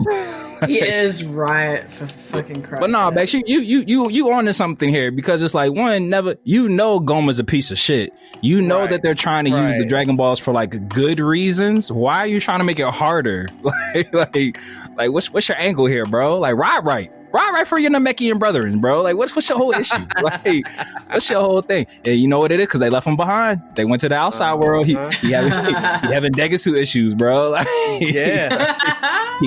Speaker 4: He is right, for fucking Christ.
Speaker 3: But nah, Becks, you on to something here, because it's like, one, never, Goma's a piece of shit. You know that they're trying to use the Dragon Balls for like good reasons. Why are you trying to make it harder? like what's your angle here, bro? Like, ride right for your Namekian brethren, bro. Like, what's your whole issue? Like, what's your whole thing? And you know what it is? Because they left him behind. They went to the outside world. He having Degasu issues, bro. Like, he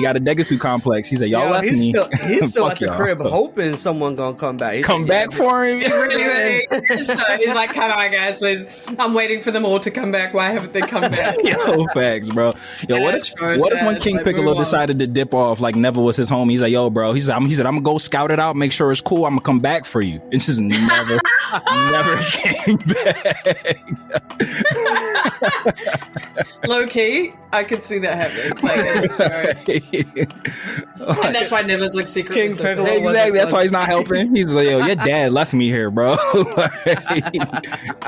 Speaker 3: got a Degasu complex. He said, y'all left me.
Speaker 2: He's still at the
Speaker 3: y'all.
Speaker 2: crib hoping someone gonna come back.
Speaker 3: Come back for him?
Speaker 4: He's like, come on, guys, please. I'm waiting for them all to come back. Why haven't they come back?
Speaker 3: Yo, facts, bro. Yo, what if when King Piccolo decided to dip off, like Neville was his homie? He's like, yo, bro. He said, I'm gonna go scout it out, make sure it's cool. I'm gonna come back for you. It just never came back.
Speaker 4: Low key, I could see that happening. Like, and that's why Never's like secretly
Speaker 2: King Piccolo.
Speaker 3: Exactly. That's why he's not helping. He's like, yo, your dad left me here, bro.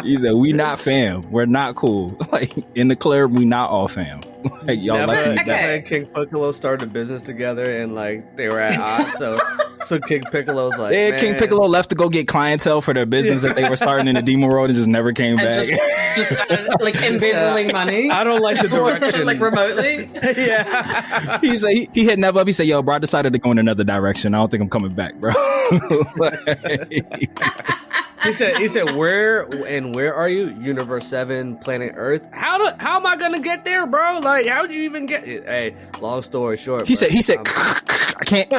Speaker 3: He said, we not fam. We're not cool. Like, in the club, we not all fam. Like, y'all left me.
Speaker 2: Never and King Piccolo started a business together, and like they were at odds. So King Piccolo's like,
Speaker 3: King Piccolo left to go get clientele for their business that they were starting in the Demo World and just never came back.
Speaker 4: Just started like embezzling money.
Speaker 2: I don't like the direction.
Speaker 4: Like remotely.
Speaker 2: Yeah.
Speaker 3: He's like, he hit Neville up. He said, yo, bro, I decided to go in another direction. I don't think I'm coming back, bro.
Speaker 2: He said, where are you? Universe 7, planet Earth. How am I gonna get there, bro? Like, how'd you even get it? Hey, long story short.
Speaker 3: He said, I can't.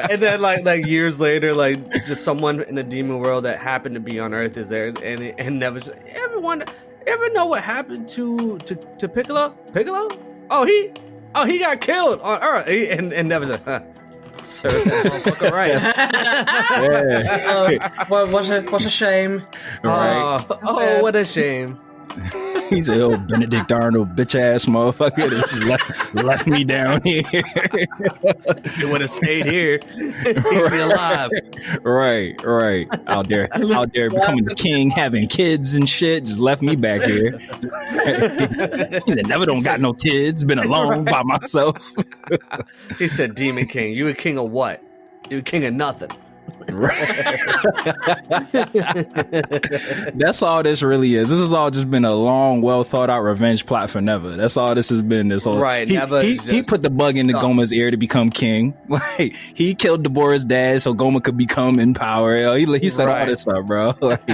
Speaker 2: And then like years later, like just someone in the demon world that happened to be on Earth is there, and Never said, ever know what happened to Piccolo? Piccolo? Oh, he got killed on Earth. And Never said, huh. Sir said, motherfucker, right.
Speaker 4: Well, what a shame.
Speaker 3: Right.
Speaker 2: Oh, what a shame.
Speaker 3: He said, oh, Benedict Arnold, bitch ass motherfucker, that just left me down here.
Speaker 2: You would have stayed here. You'd be alive.
Speaker 3: Right. Out there becoming the king, having kids and shit, just left me back here. He said, never don't got no kids, been alone by myself.
Speaker 2: He said, Demon King, you a king of what? You a king of nothing.
Speaker 3: That's all this really is. This has all just been a long, well thought out revenge plot for Never. That's all this has been. This whole he put the bug into Goma's ear to become king. Like, he killed Deborah's dad so Goma could become in power. He said all this stuff, bro. Like,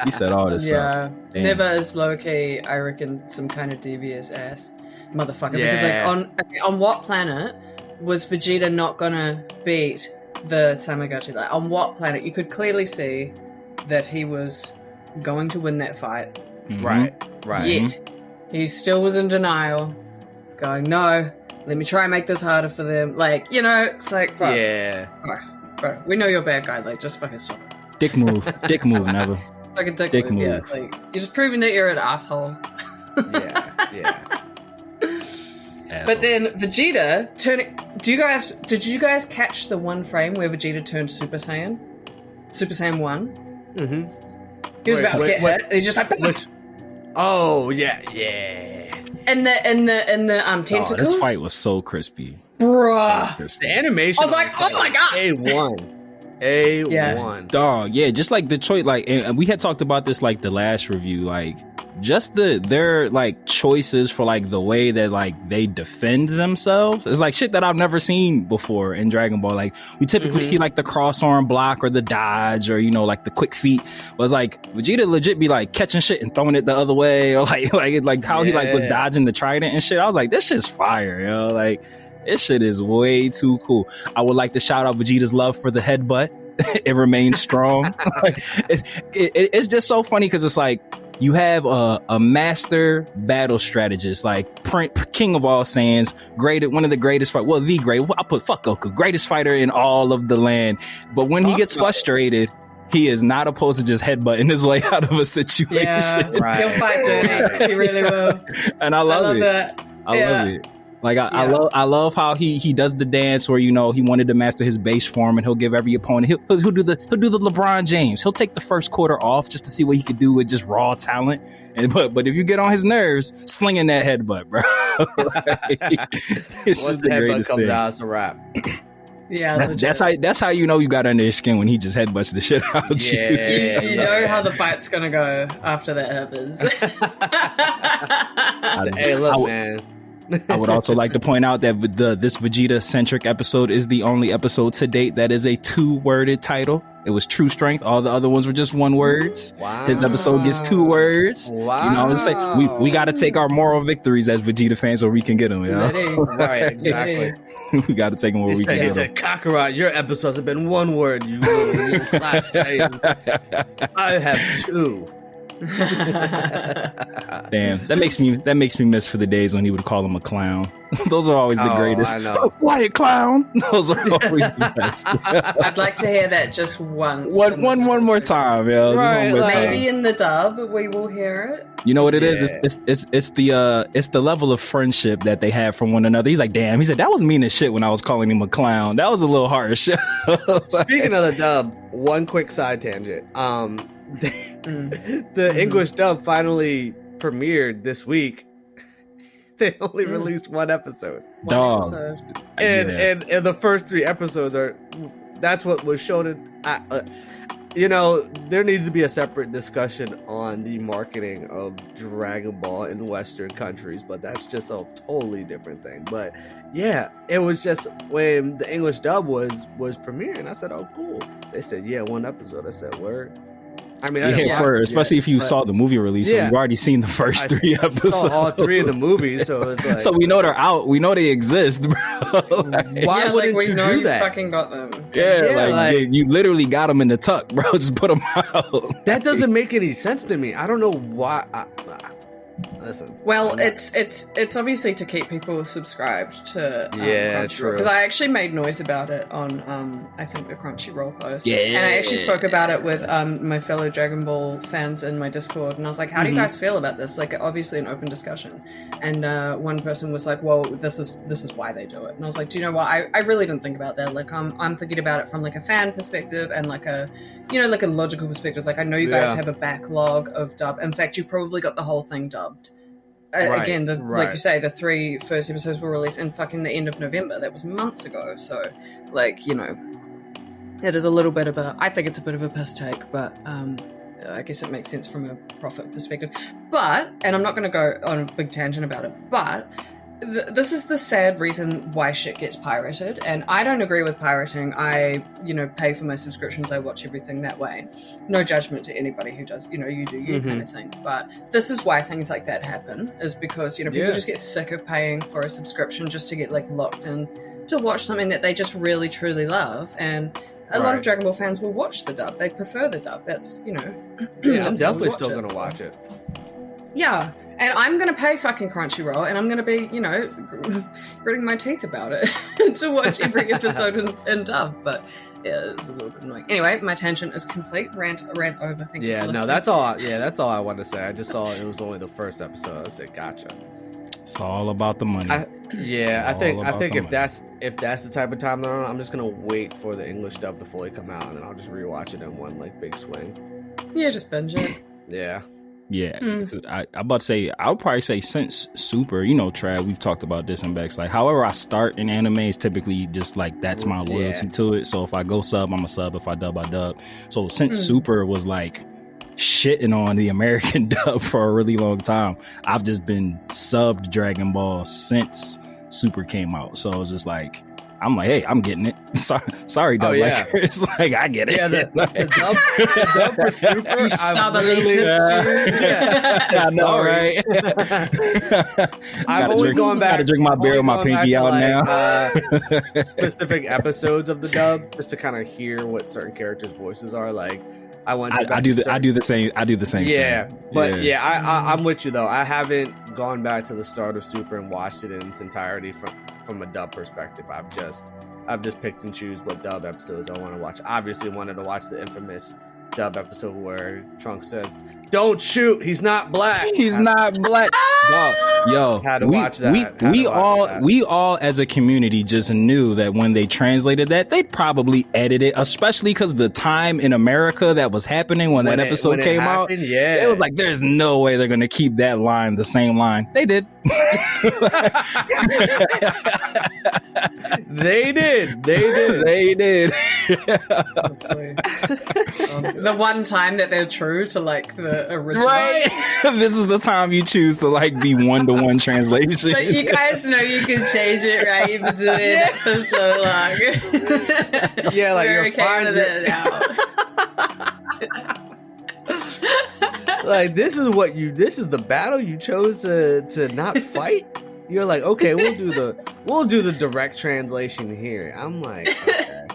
Speaker 3: he said all this stuff. Damn.
Speaker 4: Never is low key. I reckon some kind of devious ass motherfucker.
Speaker 2: Yeah.
Speaker 4: Because like on what planet was Vegeta not gonna beat the Tamagotchi? Like, on what planet? You could clearly see that he was going to win that fight.
Speaker 3: Mm-hmm.
Speaker 2: Right.
Speaker 4: Yet he still was in denial, going, "No, let me try and make this harder for them." Like, you know, it's like, bro, bro, we know you're a bad guy. Like, just fucking stop it.
Speaker 3: Dick move, Never.
Speaker 4: Fucking dick move. Yeah, like, you're just proving that you're an asshole.
Speaker 2: Yeah.
Speaker 4: But then Vegeta turning. Did you guys catch the one frame where Vegeta turned Super Saiyan? Super Saiyan 1?
Speaker 2: Mm-hmm.
Speaker 4: He was about to get hit, and he's just like,
Speaker 2: oh yeah.
Speaker 4: And the tentacles.
Speaker 3: This fight was so crispy.
Speaker 4: Bruh.
Speaker 2: The animation.
Speaker 4: I was like, oh my god.
Speaker 2: A1.
Speaker 3: Dog, yeah, just like Detroit, like, and we had talked about this like the last review, like just their like choices for like the way that like they defend themselves is like shit that I've never seen before in Dragon Ball. Like we typically see like the cross arm block or the dodge or, you know, like the quick feet. Was like Vegeta legit be like catching shit and throwing it the other way, or like how he like was dodging the trident and shit. I was like, this shit's fire, yo. Like this shit is way too cool. I would like to shout out Vegeta's love for the headbutt. It remains strong. Like, it's just so funny because it's like you have a master battle strategist, like king of all Saiyans, one of the greatest I'll put fuck Goku, greatest fighter in all of the land. But when he gets frustrated, he is not opposed to just headbutting his way out of a situation.
Speaker 4: Yeah, right. He'll fight dirty. He really will.
Speaker 3: And I love it. I love it. Like I love how he does the dance where, you know, he wanted to master his base form, and he'll give every opponent he'll do the LeBron James. He'll take the first quarter off just to see what he could do with just raw talent. And but if you get on his nerves, slinging that headbutt, bro. It's
Speaker 5: once the headbutt comes out, it's a wrap.
Speaker 4: Yeah,
Speaker 3: that's how you know you got under his skin, when he just headbutts the shit out you.
Speaker 4: You know how the fight's gonna go after that happens.
Speaker 5: Hey, look, man.
Speaker 3: I would also like to point out that this Vegeta-centric episode is the only episode to date that is a 2-worded title. It was True Strength. All the other ones were just 1 words. Wow. This episode gets 2 words. Wow. You know what I'm saying? We got to take our moral victories as Vegeta fans so we can get them. You know?
Speaker 5: Right, exactly.
Speaker 3: We got to take them where we can get them.
Speaker 5: He said, Kakarot, your episodes have been 1 word, you little class Saiyan. I have 2.
Speaker 3: Damn, that makes me miss for the days when he would call him a clown. Those are always the greatest.
Speaker 5: I know.
Speaker 3: Oh, quiet clown. Those are always the best.
Speaker 4: I'd like to hear that just once.
Speaker 3: One more time, yo.
Speaker 4: Right, maybe in the dub we will hear it.
Speaker 3: You know what it is? It's the level of friendship that they have from one another. He's like, damn. He said that was mean as shit when I was calling him a clown. That was a little harsh.
Speaker 5: Speaking of the dub, one quick side tangent. The English dub finally premiered this week. They only released 1 episode.
Speaker 3: Dog.
Speaker 5: And the first 3 episodes that's what was shown. You know, there needs to be a separate discussion on the marketing of Dragon Ball in Western countries, but that's just a totally different thing. But yeah, it was just when the English dub was premiering, I said, oh, cool. They said, yeah, 1 episode. I said, word. I mean, I didn't watch it
Speaker 3: especially if you saw the movie release. So you've already seen the first 3 episodes.
Speaker 5: I saw all 3 of the movies, so it's like,
Speaker 3: so we know they're out. We know they exist, bro.
Speaker 5: Why wouldn't you do that?
Speaker 4: Fucking got them.
Speaker 3: Yeah, you literally got them in the tuck, bro. Just put them out.
Speaker 5: That doesn't make any sense to me. I don't know why. Listen.
Speaker 4: Well, it's obviously to keep people subscribed to
Speaker 5: true.
Speaker 4: Because I actually made noise about it on I think the Crunchyroll post.
Speaker 3: Yeah.
Speaker 4: And I actually spoke about it with my fellow Dragon Ball fans in my Discord, and I was like, how do you guys feel about this? Like, obviously an open discussion. And one person was like, well, this is why they do it. And I was like, do you know what? I really didn't think about that. Like, I'm thinking about it from like a fan perspective and like a logical perspective. Like, I know you guys have a backlog of dub. In fact, you probably got the whole thing dubbed. Again, like you say, the 3 first episodes were released in fucking the end of November. That was months ago. So, like, you know, it is a little bit of I think it's a bit of a piss take, but I guess it makes sense from a profit perspective. But, and I'm not going to go on a big tangent about it, but this is the sad reason why shit gets pirated, and I don't agree with pirating. I, pay for my subscriptions. I watch everything that way. No judgment to anybody who does, you do you kind of thing. But this is why things like that happen, is because, people just get sick of paying for a subscription just to get, like, locked in to watch something that they just really, truly love. And a lot of Dragon Ball fans will watch the dub. They prefer the dub. That's,
Speaker 5: Yeah, I'm definitely still going to watch it.
Speaker 4: Yeah. And I'm going to pay fucking Crunchyroll, and I'm going to be, gritting my teeth about it to watch every episode in dub. But yeah, it's a little bit annoying. Anyway, my tangent is complete. Rant over. Thank you for listening.
Speaker 5: That's all. Yeah, that's all I wanted to say. I just saw it was only the first episode. I said, gotcha.
Speaker 3: It's all about the money.
Speaker 5: I think if that's the type of time they're on, I'm just gonna wait for the English dub to fully come out, and then I'll just rewatch it in one like big swing.
Speaker 4: Yeah, just binge it.
Speaker 5: Yeah.
Speaker 3: Yeah, I'm about to say, I would probably say since Super, Trav, we've talked about this in Becks. Like, however I start in anime is typically just like, that's my loyalty to it. So if I go sub, I'm a sub. If I dub, I dub. So since Super was like shitting on the American dub for a really long time. I've just been subbed Dragon Ball since Super came out. So it was just like, I'm like, hey, I'm getting it. Sorry, dub.
Speaker 5: yeah.
Speaker 3: Like, it's like, I get it.
Speaker 5: Yeah, the dub for Super.
Speaker 4: You sub elitist, dude.
Speaker 3: I know,
Speaker 5: Sorry.
Speaker 3: right?
Speaker 5: I've always gone back.
Speaker 3: Gotta drink my beer with my pinky out now.
Speaker 5: Specific episodes of the dub, just to kind of hear what certain characters' voices are. Like, I do the same. Yeah,
Speaker 3: thing.
Speaker 5: but I'm with you though. I haven't gone back to the start of Super and watched it in its entirety from a dub perspective. I've just picked and choose what dub episodes I want to watch. Obviously, wanted to watch the infamous dub episode where Trunks says, "Don't shoot. He's not black.
Speaker 3: He's not black." Yo,
Speaker 5: had to watch that.
Speaker 3: We all as a community just knew that when they translated that, they'd probably edit it, especially because the time in America that was happening when that episode came out.
Speaker 5: Yeah,
Speaker 3: it was like, there's no way they're gonna keep that line the same line. They did.
Speaker 5: They did.
Speaker 4: The one time that they're true to like the original.
Speaker 3: Right. This is the time you choose to like be 1-to-1 translation.
Speaker 4: But you guys know you can change it, right? You've been doing it for so long.
Speaker 5: Yeah, like
Speaker 4: We're
Speaker 5: you're fine
Speaker 4: with it now.
Speaker 5: Like, this is the battle you chose to not fight. You're like, okay, we'll do the direct translation here. I'm like, okay.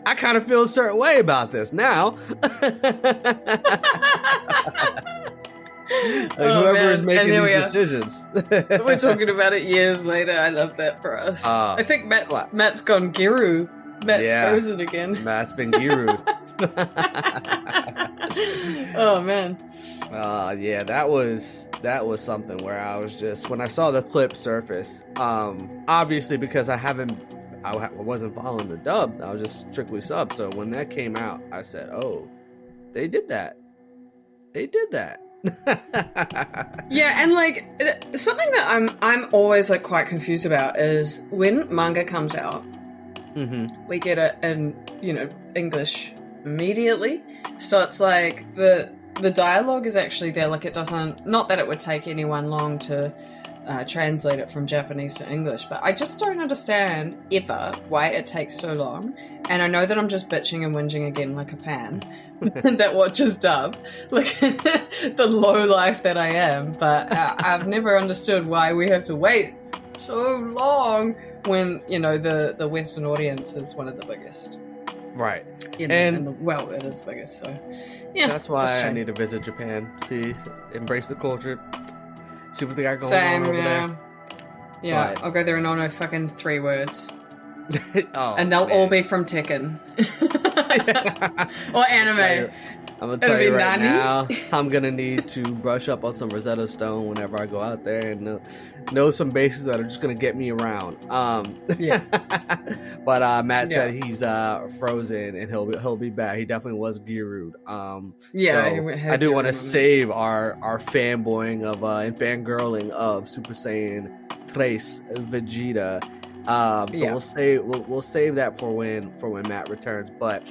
Speaker 5: I kind of feel a certain way about this now. Whoever is making these decisions.
Speaker 4: We're talking about it years later. I love that for us. I think Matt's gone Giru. Matt's frozen again.
Speaker 5: Matt's been Giru'd.
Speaker 4: Oh man.
Speaker 5: Yeah, that was something where I was just, when I saw the clip surface, obviously because I wasn't following the dub, I was just strictly sub. So when that came out, I said, "Oh, they did that.
Speaker 4: Yeah, and like something that I'm always like quite confused about is when manga comes out, we get it in English immediately. So it's like the dialogue is actually there. Like, it doesn't, not that it would take anyone long to translate it from Japanese to English, but I just don't understand ever why it takes so long. And I know that I'm just bitching and whinging again like a fan that watches dub, like the low life that I am, but I've never understood why we have to wait so long when, the Western audience is one of the biggest.
Speaker 5: Right.
Speaker 4: And it is the biggest, so yeah.
Speaker 5: That's why I need to visit Japan. See, embrace the culture. See what they got going
Speaker 4: on
Speaker 5: over there.
Speaker 4: Yeah,
Speaker 5: but I'll
Speaker 4: go there and I'll know fucking 3 words.
Speaker 5: And
Speaker 4: they'll all be from Tekken. Or anime.
Speaker 5: I'm gonna tell you right now, I'm gonna need to brush up on some Rosetta Stone whenever I go out there and know some bases that are just gonna get me around. But Matt said he's frozen and he'll be back. He definitely was Giru'd. So I do want to save our fanboying of and fangirling of Super Saiyan 3 Vegeta. We'll save that for when Matt returns. But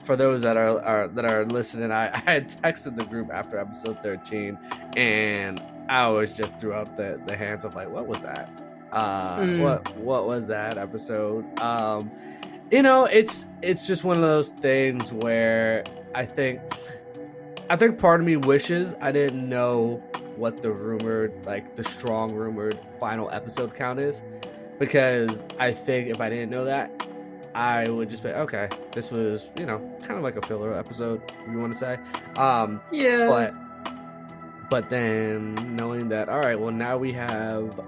Speaker 5: for those that are listening, I had texted the group after episode 13, and I always just threw up the hands of like, what was that? What was that episode? It's just one of those things where I think part of me wishes I didn't know what the strong rumored final episode count is, because I think if I didn't know that, I would just be, okay, this was, kind of like a filler episode, if you want to say. But then knowing that, all right, well, now we have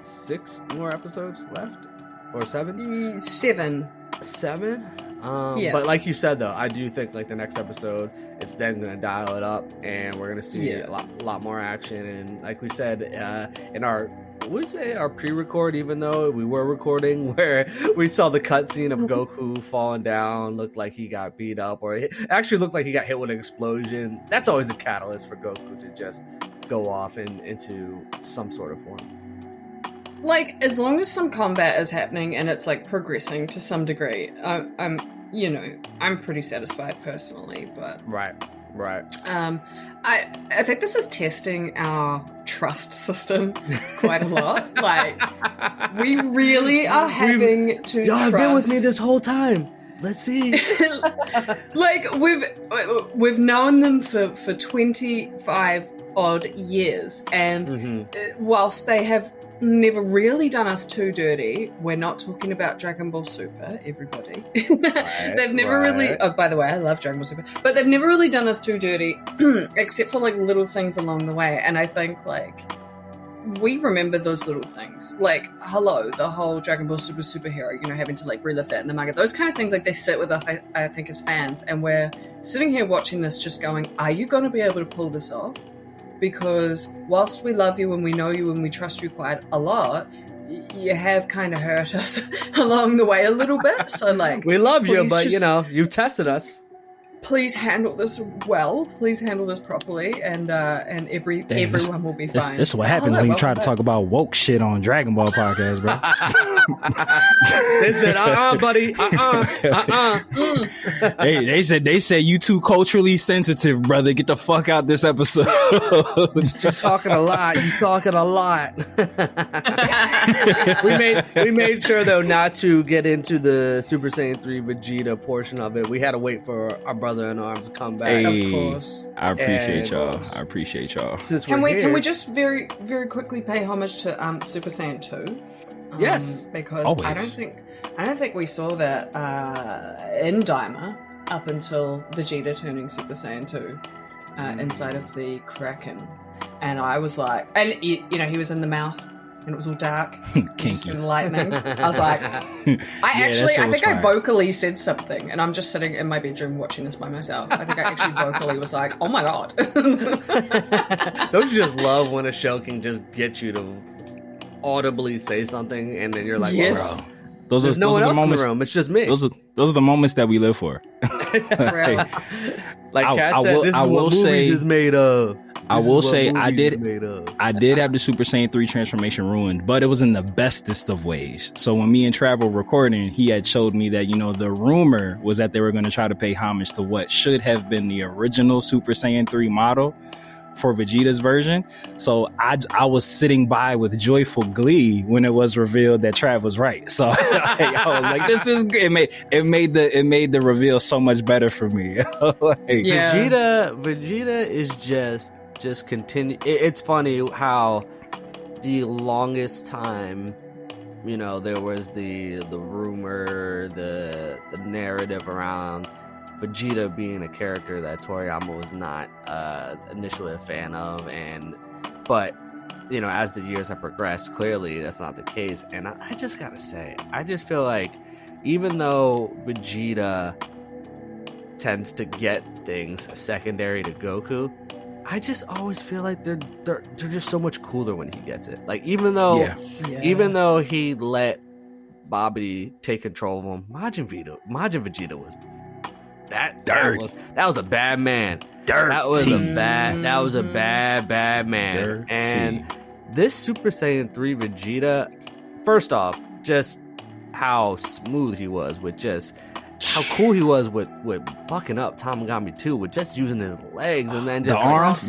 Speaker 5: 6 more episodes left, or 7?
Speaker 4: 7.
Speaker 5: 7? But like you said, though, I do think like the next episode, it's then going to dial it up, and we're going to see a lot more action. And like we said, in our pre-record, even though we were recording, where we saw the cutscene of Goku falling down, looked like he got beat up, or it actually looked like he got hit with an explosion. That's always a catalyst for Goku to just go off into some sort of form.
Speaker 4: Like, as long as some combat is happening and it's like progressing to some degree, I'm pretty satisfied personally. But
Speaker 5: right. Right.
Speaker 4: I think this is testing our trust system quite a lot. Like, we really are having to
Speaker 5: Y'all have been with me
Speaker 4: trust-
Speaker 5: this whole time. Let's see.
Speaker 4: Like, we've known them for 25 odd years, and whilst they have never really done us too dirty, we're not talking about Dragon Ball Super, everybody. They've never really, oh, by the way, I love Dragon Ball Super, but they've never really done us too dirty, except for like little things along the way. And I think like we remember those little things, like hello, the whole Dragon Ball Super superhero, you know, having to like relive that in the manga, those kind of things, like they sit with us, I think, as fans, and we're sitting here watching this just going, are you going to be able to pull this off? Because whilst we love you and we know you and we trust you quite a lot, you have kind of hurt us along the way a little bit. So like,
Speaker 5: we love you, but
Speaker 4: just,
Speaker 5: you know, you've tested us.
Speaker 4: Please handle this well. Please handle this properly, and everyone will be fine.
Speaker 3: This is what happens when you try to talk about woke shit on Dragon Ball podcast, bro.
Speaker 5: They said, buddy,
Speaker 3: They said you too culturally sensitive, brother. Get the fuck out this episode.
Speaker 5: You're talking a lot. You talking a lot. we made sure though not to get into the Super Saiyan 3 Vegeta portion of it. We had to wait for our brother in arms to come back.
Speaker 3: Hey,
Speaker 4: of course.
Speaker 3: I appreciate y'all. I appreciate y'all.
Speaker 5: Since
Speaker 4: Can
Speaker 5: we're
Speaker 4: we just very very quickly pay homage to Super Saiyan 2?
Speaker 5: Yes,
Speaker 4: because
Speaker 3: always.
Speaker 4: I don't think we saw that in Daima up until Vegeta turning Super Saiyan 2 inside of the Kraken, and I was like, and you know, he was in the mouth and it was all dark, just enlightening. I was like, I think I vocally said something, and I'm just sitting in my bedroom watching this by myself. I think I actually vocally was like, oh my god.
Speaker 5: Don't you just love when a show can just get you to audibly say something, and then you're like,
Speaker 4: yes.
Speaker 5: well,
Speaker 3: Those
Speaker 5: there's
Speaker 3: are
Speaker 5: no one
Speaker 3: the
Speaker 5: else
Speaker 3: moments,
Speaker 5: in the room. It's just me.
Speaker 3: Those are the moments that we live for.
Speaker 4: Really?
Speaker 5: Like Kat said, this is what movies is made of.
Speaker 3: I will say I did have the Super Saiyan 3 transformation ruined, but it was in the bestest of ways. So when me and Trav were recording, he had showed me that, you know, the rumor was that they were going to try to pay homage to what should have been the original Super Saiyan 3 model for Vegeta's version. So I was sitting by with joyful glee when it was revealed that Trav was right. So I was like, this is good. It made the reveal so much better for me. Like,
Speaker 4: Yeah.
Speaker 5: Vegeta is just continue. It's funny how the longest time, you know, there was the rumor, the narrative around Vegeta being a character that Toriyama was not initially a fan of, but you know, as the years have progressed, clearly that's not the case. And I just gotta say, I just feel like even though Vegeta tends to get things secondary to Goku, I just always feel like they're just so much cooler when he gets it. Like even though he let Bobby take control of him, Majin Vegeta was that was a bad man. That was a bad man.
Speaker 3: Dirty.
Speaker 5: And this Super Saiyan 3 Vegeta, first off, just how smooth he was with just how cool he was with fucking up Tamagami 2 with just using his legs, and then just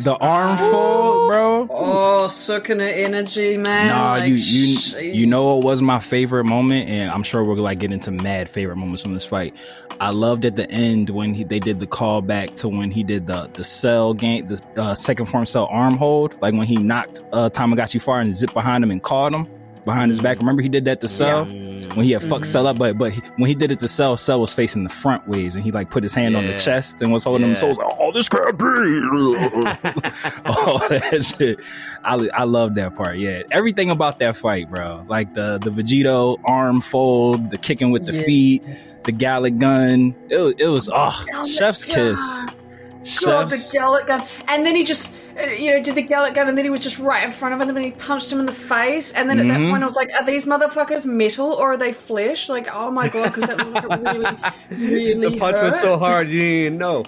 Speaker 3: the arm fold, bro.
Speaker 4: Oh, Sukuna energy, man.
Speaker 3: Nah,
Speaker 4: like,
Speaker 3: you know what was my favorite moment, and I'm sure we're gonna like get into mad favorite moments from this fight. I loved at the end when they did the callback to when he did the Cell game, the second form Cell arm hold, like when he knocked Tamagotchi far and zipped behind him and caught him behind his back. Remember he did that to Cell when he had fucked Cell up, but when he did it to Cell was facing the front ways, and he like put his hand on the chest and was holding him. So I was like, oh, this can't be. All that shit. I love that part. Yeah, everything about that fight, bro. Like the Vegito arm fold, the kicking with the feet, the Gallic gun. It was chef's kiss.
Speaker 4: God, the Gallic gun. And then he just, did the Gallic gun, and then he was just right in front of him, and he punched him in the face. And then at that point, I was like, are these motherfuckers metal or are they flesh? Like, oh my God, because that was like really, really
Speaker 5: the punch was so hard, you didn't know.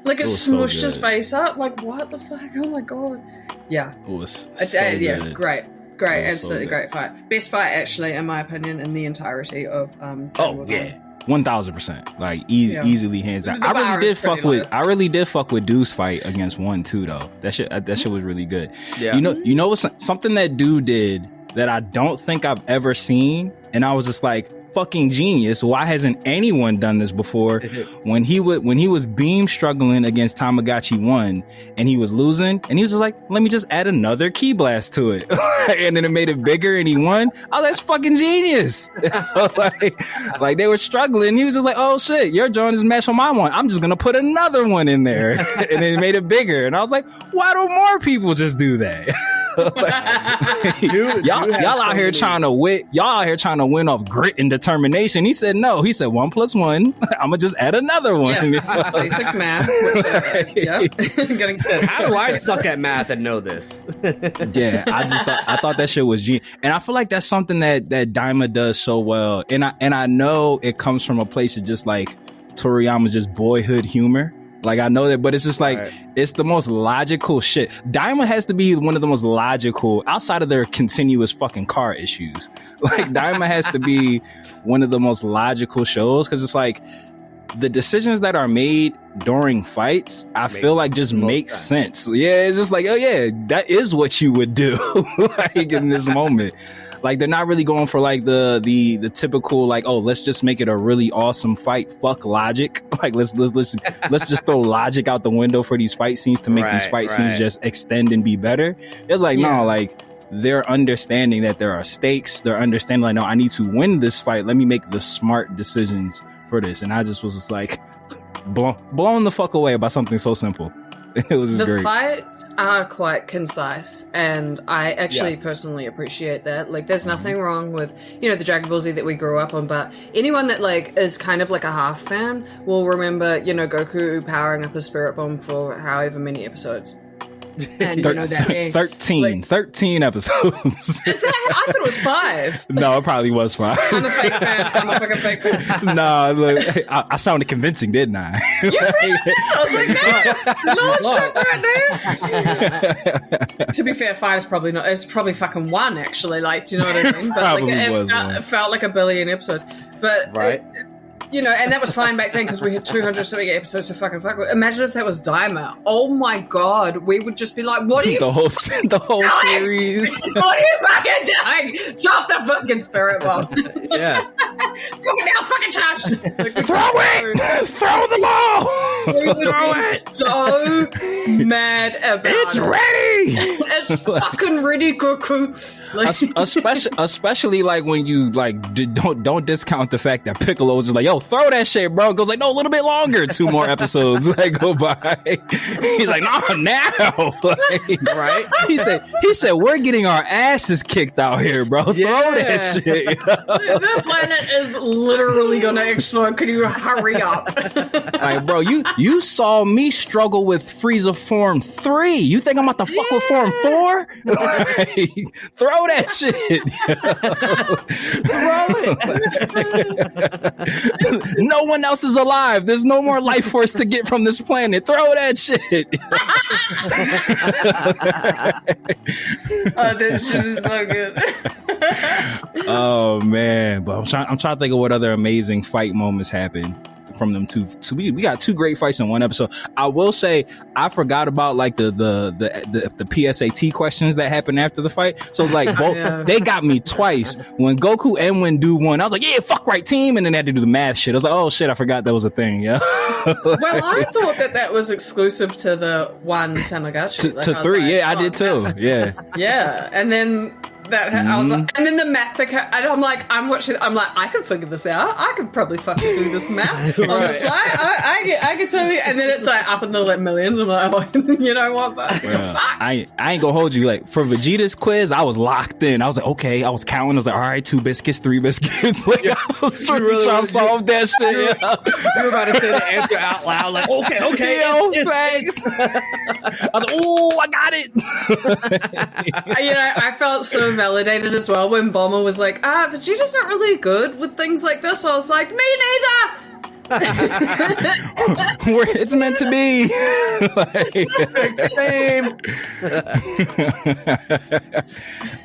Speaker 4: Like, it smushed his face up. Like, what the fuck? Oh my God. Yeah.
Speaker 3: It was so good.
Speaker 4: Great, absolutely great fight. Best fight, actually, in my opinion, in the entirety of Dragon Ball.
Speaker 3: 1000%, like easily hands down.
Speaker 4: The bar is pretty low.
Speaker 3: I really did fuck with Dude's fight against 1 too though. That shit was really good.
Speaker 5: Yeah.
Speaker 3: You know what's something that Dude did that I don't think I've ever seen, and I was just like, fucking genius. Why hasn't anyone done this before? When he was beam struggling against Tamagotchi 1 and he was losing, and he was just like, let me just add another key blast to it. And then it made it bigger and he won. Oh, that's fucking genius. like they were struggling. He was just like, oh shit, your joint is matched on my one. I'm just gonna put another one in there. And it made it bigger. And I was like, why don't more people just do that? Y'all out here trying to win off grit and determination. He said no. He said 1 + 1. I'm gonna just add another one.
Speaker 4: Yeah, basic math. Which,
Speaker 5: how do I suck at math and know this?
Speaker 3: Yeah, I thought that shit was genius, and I feel like that's something that Daima does so well. And I know it comes from a place of just like Toriyama's just boyhood humor. Like, I know that, but it's just like, It's the most logical shit. Daima has to be one of the most logical, outside of their continuous fucking car issues. Like, Daima has to be one of the most logical shows, because it's like, the decisions that are made during fights, I feel like just make sense. Yeah, it's just like, oh yeah, that is what you would do, like in this moment. Like, they're not really going for like the typical like, oh, let's just make it a really awesome fight. Fuck logic. Like let's just throw logic out the window for these fight scenes to make these fight scenes just extend and be better. It's like no, like they're understanding that there are stakes. They're understanding like, no, I need to win this fight. Let me make the smart decisions for this. And I just was just like blown the fuck away by something so simple. It was just great.
Speaker 4: The fights are quite concise, and I actually personally appreciate that. Like, there's nothing wrong with, the Dragon Ball Z that we grew up on, but anyone that, like, is kind of like a half fan will remember, Goku powering up a spirit bomb for however many episodes. And that being
Speaker 3: 13 episodes.
Speaker 4: Is that? I thought it was 5.
Speaker 3: No, it probably was 5.
Speaker 4: I'm a fake fan. I'm a fucking fake fan.
Speaker 3: No, look, I sounded convincing, didn't I?
Speaker 4: You really did. I was like, no, shit right there. To be fair, 5 is probably not. It's probably fucking 1, actually. Like, do you know what I mean? But
Speaker 3: Probably
Speaker 4: it felt like a billion episodes. But and that was fine back then because we had 200 something episodes to fucking fuck with. Imagine if that was Daima. Oh my god, we would just be like, "What are you?"
Speaker 3: the whole series.
Speaker 4: What are you fucking doing? Drop the fucking spirit bomb.
Speaker 5: Yeah.
Speaker 4: Come on now, fucking charge.
Speaker 3: Throw it! Throw the ball!
Speaker 4: We would be so mad about
Speaker 3: it's
Speaker 4: it.
Speaker 3: ready!
Speaker 4: It's fucking ready, Goku. Like,
Speaker 3: especially like when you like don't discount the fact that Piccolo was just like, yo, throw that shit, bro. Goes like, no, a little bit longer. 2 more episodes like go by. He's like, no, now. Like,
Speaker 5: right?
Speaker 3: He said we're getting our asses kicked out here, bro. Throw that shit.
Speaker 4: the planet is literally gonna explode. Can you hurry up?
Speaker 3: Like, bro, you saw me struggle with Frieza Form 3. You think I'm about to fuck with Form 4? Like, throw that shit. Throw it. No one else is alive. There's no more life force to get from this planet. Throw that shit.
Speaker 4: Oh, that shit is so good.
Speaker 3: Oh man, but I'm trying to think of what other amazing fight moments happened from them two. We got 2 great fights in one episode. I will say I forgot about like the PSAT questions that happened after the fight. So it's like both they got me twice. When Goku and when Dude won, I was like, yeah, fuck right team, and then they had to do the math shit. I was like, oh shit, I forgot that was a thing. Yeah.
Speaker 4: Well, I thought that was exclusive to the one Tamagotchi.
Speaker 3: to 3, like, yeah, I did too. Yeah.
Speaker 4: Yeah, and then. I was like, and then the math, and I'm like, I can figure this out. I could probably fucking do this math on the fly. I can tell you. And then it's like up in the like millions. I'm like, oh, you know what? But
Speaker 3: I ain't gonna hold you. Like for Vegeta's quiz, I was locked in. I was like, okay, I was counting. I was like, all right, 2 biscuits, 3 biscuits. Like I was trying to solve that shit.
Speaker 5: You were about to say the answer out loud. Like, okay,
Speaker 3: thanks. I was like, oh, I got it.
Speaker 4: I felt so validated as well when Bomber was like, Vegeta's not really good with things like this. So I was like, me neither.
Speaker 3: It's meant to be.
Speaker 5: Same.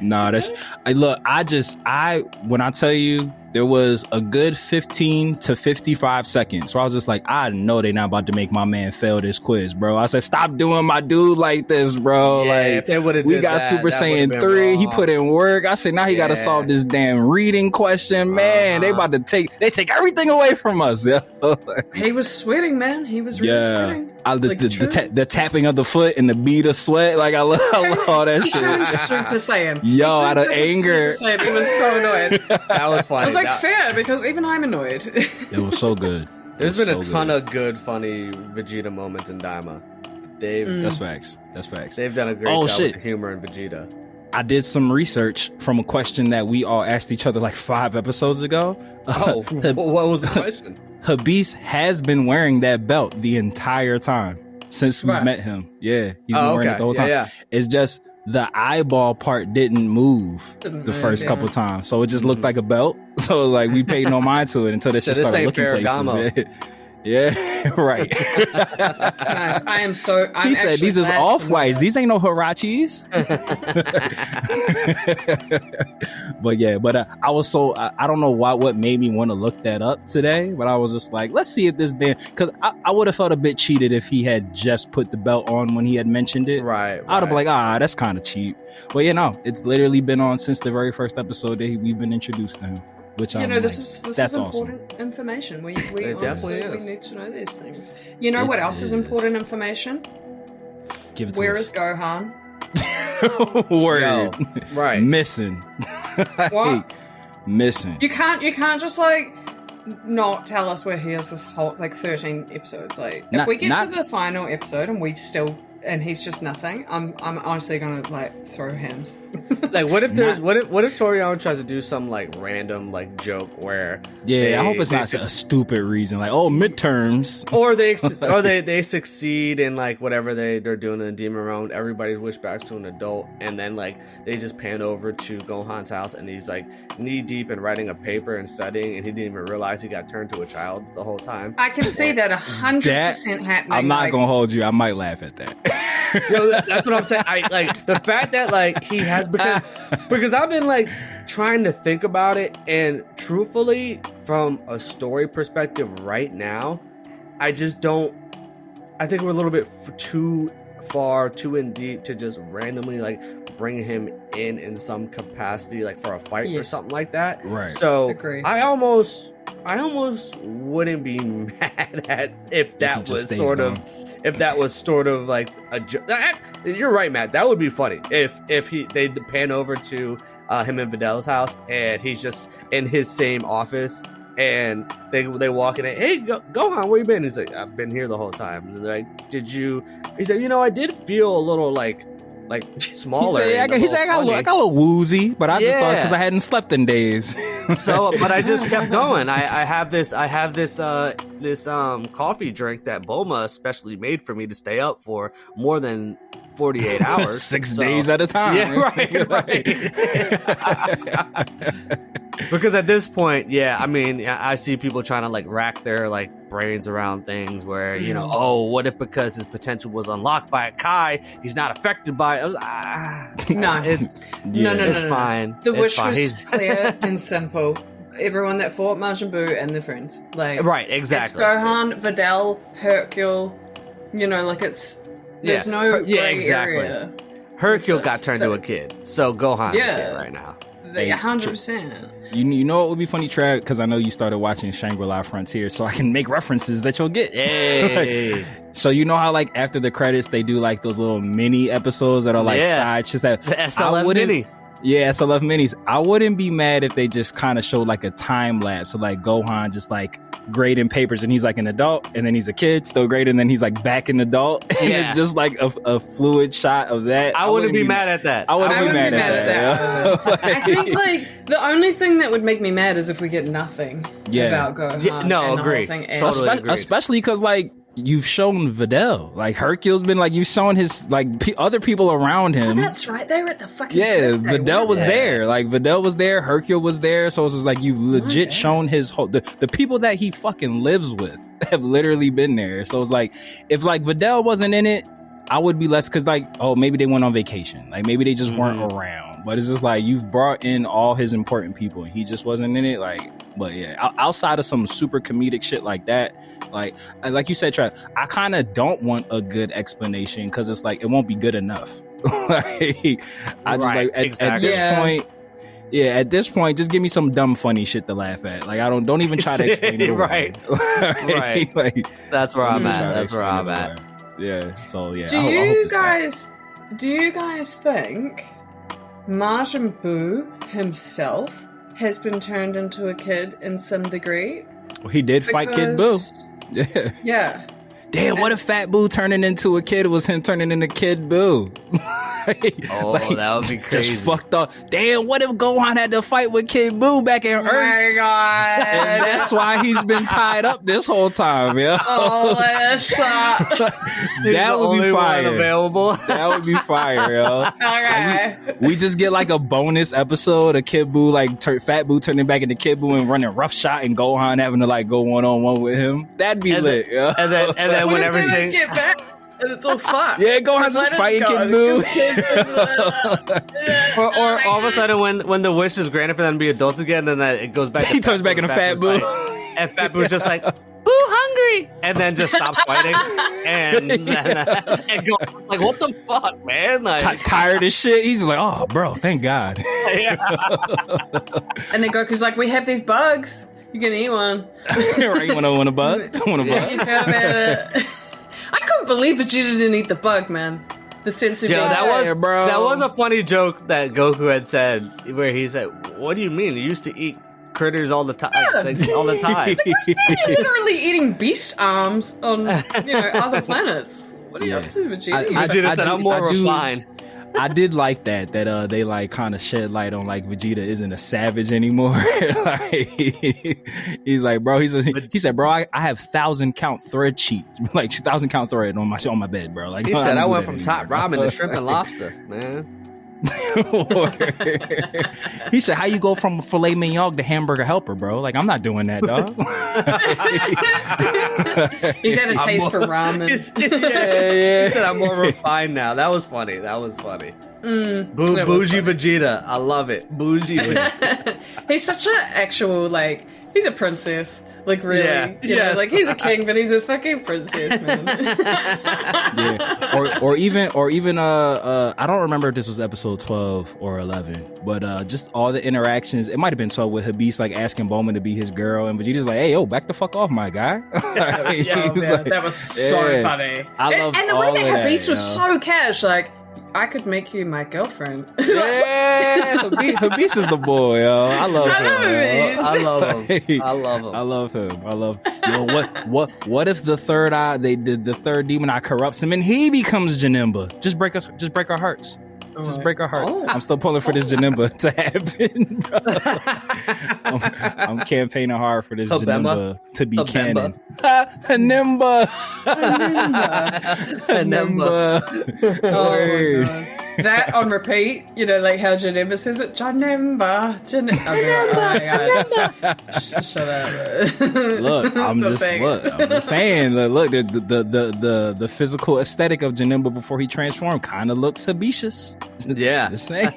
Speaker 3: No, when I tell you there was a good 15 to 55 seconds. So I was just like, I know they're not about to make my man fail this quiz, bro. I said, stop doing my dude like this, bro.
Speaker 5: Yeah,
Speaker 3: like,
Speaker 5: if they would've
Speaker 3: we
Speaker 5: did
Speaker 3: got
Speaker 5: that,
Speaker 3: Super
Speaker 5: that
Speaker 3: Saiyan
Speaker 5: would've been
Speaker 3: 3. He
Speaker 5: wrong.
Speaker 3: put in work. I said, now he got to solve this damn reading question, man. They about to take everything away from us. Yeah.
Speaker 4: He was sweating, man. He was really sweating.
Speaker 3: The tapping of the foot and the bead of sweat. Like, I love all that
Speaker 4: He
Speaker 3: shit.
Speaker 4: turned Super Saiyan.
Speaker 3: Yo, out of anger.
Speaker 4: Super Saiyan. It was so annoying.
Speaker 5: That was funny.
Speaker 4: I was like,
Speaker 5: That-
Speaker 4: fair, because even I'm annoyed.
Speaker 3: It was so good.
Speaker 5: There's been a ton of good, funny Vegeta moments in Daima.
Speaker 3: That's facts.
Speaker 5: They've done a great job with the humor in Vegeta.
Speaker 3: I did some research from a question that we all asked each other like 5 episodes ago.
Speaker 5: Oh, what was the question?
Speaker 3: Habecious has been wearing that belt the entire time since we met him. Yeah, he's been wearing it the whole time.
Speaker 5: Yeah.
Speaker 3: It's just the eyeball part didn't move the first couple times, so it just looked like a belt. So like we paid no mind to it until this just started looking places. Yeah, right.
Speaker 4: Nice.
Speaker 3: He said these is off whites. These ain't no Hirachis. but I don't know what made me want to look that up today, but I was just like, let's see if this damn, because I would have felt a bit cheated if he had just put the belt on when he had mentioned it.
Speaker 5: Right.
Speaker 3: I'd have been like, that's kind of cheap. But it's literally been on since the very first episode that we've been introduced to him. Which
Speaker 4: this is
Speaker 3: that's
Speaker 4: important
Speaker 3: awesome.
Speaker 4: Information. We
Speaker 5: definitely
Speaker 4: we need to know these things. You know what else is important information?
Speaker 3: Give it to
Speaker 4: Where
Speaker 3: us.
Speaker 4: is Gohan?
Speaker 3: Word.
Speaker 5: Yo, right.
Speaker 3: Missing.
Speaker 4: What?
Speaker 3: Missing.
Speaker 4: You can't just like not tell us where he is this whole like 13 episodes. Like if we get to the final episode and he's just nothing, I'm honestly gonna like throw hands.
Speaker 5: Like what if Toriyama tries to do some like random like joke where
Speaker 3: I hope it's not a stupid reason like midterms
Speaker 5: or they succeed in like whatever they're doing in the Demon Realm. Everybody's wished back to an adult, and then like they just pan over to Gohan's house and he's like knee deep in writing a paper and studying, and he didn't even realize he got turned to a child the whole time.
Speaker 4: I can see that 100% happening.
Speaker 3: I'm not gonna hold you. I might laugh at that.
Speaker 5: That's what I'm saying. I like the fact that like he has because I've been like trying to think about it, and truthfully, from a story perspective, right now, I just don't. I think we're a little bit too in deep to just randomly like bring him in some capacity, like for a fight or something like that.
Speaker 3: Right.
Speaker 5: So
Speaker 4: Agree.
Speaker 5: I almost wouldn't be mad at if that was sort of like a joke. You're right, Matt. That would be funny if they pan over to him in Videl's house and he's just in his same office and they walk in and, hey, Gohan, where you been? He's like, I've been here the whole time. And they're like, did you? He's like, I did feel a little like smaller.
Speaker 3: I got a little woozy, but I just thought because I hadn't slept in days.
Speaker 5: So, but I just kept going. I have this coffee drink that Bulma especially made for me to stay up for more than 48 hours.
Speaker 3: 6 days at a time.
Speaker 5: Yeah, right. Because at this point, I mean, I see people trying to like rack their like brains around things where, what if because his potential was unlocked by a Kai, he's not affected by it?
Speaker 4: No.
Speaker 5: It's fine.
Speaker 4: The wish
Speaker 5: fine.
Speaker 4: was clear and simple. Everyone that fought Majin Buu and their friends. Like,
Speaker 5: right, exactly.
Speaker 4: It's Gohan, Videl, Hercule, there's no gray area.
Speaker 5: Hercule got turned to a kid, so Gohan is a kid right now.
Speaker 4: 100%.
Speaker 3: You know what would be funny, Trav? Because I know you started watching Shangri-La Frontier, so I can make references that you'll get.
Speaker 5: Hey.
Speaker 3: So you know how like after the credits they do like those little mini episodes that are like side just that
Speaker 5: the SLF mini.
Speaker 3: Yeah, SLF minis. I wouldn't be mad if they just kind of showed like a time lapse. So like Gohan just like grading papers and he's like an adult and then he's a kid still grading and then he's like back an adult and it's just like a fluid shot of that.
Speaker 5: I wouldn't be mad at that.
Speaker 3: I wouldn't be mad at that.
Speaker 4: I think like the only thing that would make me mad is if we get nothing about Gohan.
Speaker 5: Yeah, no, agree. Totally agree.
Speaker 3: Especially because like you've shown Videl, like Hercule's been like you've shown his like other people around him.
Speaker 4: Oh, that's right, they were at the fucking
Speaker 3: Videl was there. Like Videl was there, Hercule was there. So it's just like you've legit shown his whole the people that he fucking lives with have literally been there. So it's like if like Videl wasn't in it, I would be less because like maybe they went on vacation, like maybe they just weren't around. But it's just like you've brought in all his important people and he just wasn't in it. Like But yeah, outside of some super comedic shit like that, like you said, Trav, I kind of don't want a good explanation because it's like it won't be good enough. Like, I just like at this point. Yeah, at this point, just give me some dumb, funny shit to laugh at. Like, I don't even try to explain it away.
Speaker 5: Right.
Speaker 3: Like,
Speaker 5: that's where I'm at. That's where I'm at.
Speaker 3: Yeah. So yeah.
Speaker 4: Do you guys think Majin Buu himself has been turned into a kid in some degree?
Speaker 3: Well, he did fight Kid Buu. Yeah.
Speaker 4: Yeah.
Speaker 3: Damn, what if Fat Buu turning into a kid was him turning into Kid Buu?
Speaker 5: That would be crazy.
Speaker 3: Just fucked up. Damn, what if Gohan had to fight with Kid Buu back in Earth?
Speaker 4: Oh my god.
Speaker 3: And that's why he's been tied up this whole time, yeah.
Speaker 4: Oh, that
Speaker 3: would be fire.
Speaker 5: Available.
Speaker 3: That would be fire, yo.
Speaker 4: Okay.
Speaker 3: Like we just get like a bonus episode of Kid Buu, like Fat Buu turning back into Kid Buu and running rough shot, and Gohan having to like go 1-on-1 with him. That'd be lit, yeah.
Speaker 5: And then when everything
Speaker 4: get back and it's all fucked.
Speaker 3: Yeah, Gohan's just fighting Kid Buu.
Speaker 5: or all of a sudden when the wish is granted for them to be adults again, then it goes back.
Speaker 3: He turns back into Fat Buu,
Speaker 5: and Fat Boo's just like, "Boo, hungry," and then just stops fighting, and go like, "What the fuck, man?" Like
Speaker 3: tired as shit. He's like, "Oh, bro, thank God."
Speaker 4: And then Goku's like, "We have these bugs. You can eat one."
Speaker 3: Right? You want a bug? Want a bug?
Speaker 4: You feel it? I couldn't believe Vegeta didn't eat the bug, man. The sense of
Speaker 5: that was a funny joke that Goku had said, where he said, "What do you mean? You used to eat critters all the time, all the time."
Speaker 4: Literally eating beast arms on other planets. What are you up to, Vegeta?
Speaker 5: Vegeta said, "I'm more refined."
Speaker 3: I did like that they like kind of shed light on like Vegeta isn't a savage anymore. Like, he's like, bro, he said, bro, I have 1,000 count thread sheet, like 1,000 count thread on my bed, bro. Like
Speaker 5: he said, I went from top ramen to shrimp and lobster, man.
Speaker 3: He said, how you go from filet mignon to hamburger helper, bro? Like, I'm not doing that, dog.
Speaker 4: He's had a taste for ramen.
Speaker 5: He said, I'm more refined now. That was funny. Bougie Vegeta. I love it. Bougie Vegeta.
Speaker 4: He's such an actual, like, he's a princess. Like, really. You know, like, he's a king, but he's a fucking princess, man.
Speaker 3: Yeah. Or even I don't remember if this was episode 12 or 11, but just all the interactions, it might have been 12 with Habecious, like, asking Bowman to be his girl, and Vegeta's like, hey, yo, back the fuck off, my guy.
Speaker 4: That was so funny. And the way that Habecious was so cash, like, I could make you my girlfriend.
Speaker 3: Yeah, Habecious is the boy, yo. I love him. Yo, what if the third eye, the third demon eye corrupts him and he becomes Janemba? Just break our hearts. Just break our hearts. Oh. I'm still pulling for this Janemba to happen, bro. I'm campaigning hard for this Janemba to be canon. Janemba.
Speaker 4: Oh my god. That on repeat, like how Janemba says it. Janemba. Shut up.
Speaker 3: Look, I'm just saying. Look, the physical aesthetic of Janemba before he transformed kind of looks Habecious.
Speaker 5: Yeah.
Speaker 3: Just saying.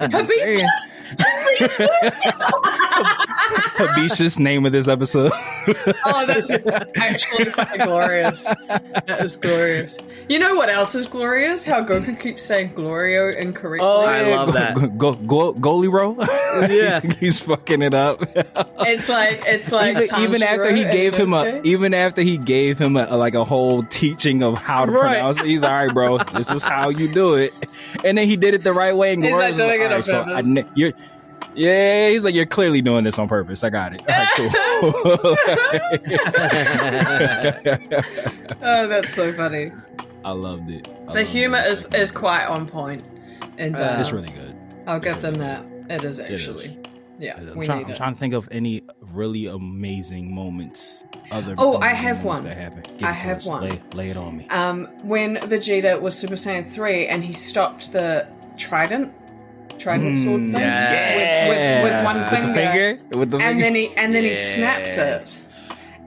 Speaker 3: Habecious, name of this episode.
Speaker 4: Oh, that's actually fucking glorious. That is glorious. You know what else is glorious? How Goku keeps saying Glorio incorrectly.
Speaker 5: Oh, I love that.
Speaker 3: Goalie roll?
Speaker 5: Yeah.
Speaker 3: He's fucking it up.
Speaker 4: It's like
Speaker 3: even after he gave him a whole teaching of how to pronounce it, he's all right, bro. This is how you do it. And then he did it the right way, and Glorious
Speaker 4: doing it on purpose.
Speaker 3: He's like, you're clearly doing this on purpose. I got it. All right,
Speaker 4: cool. Oh, that's so funny.
Speaker 3: I loved it.
Speaker 4: The humor is quite on point, and
Speaker 3: it's really good.
Speaker 4: I'll give them that. It is actually. Yeah,
Speaker 3: I'm trying to think of any really amazing moments.
Speaker 4: I have one.
Speaker 3: That happened.
Speaker 4: I have one.
Speaker 3: Lay it on me.
Speaker 4: When Vegeta was Super Saiyan 3 and he stopped the trident sword thing with one finger, and then he snapped it,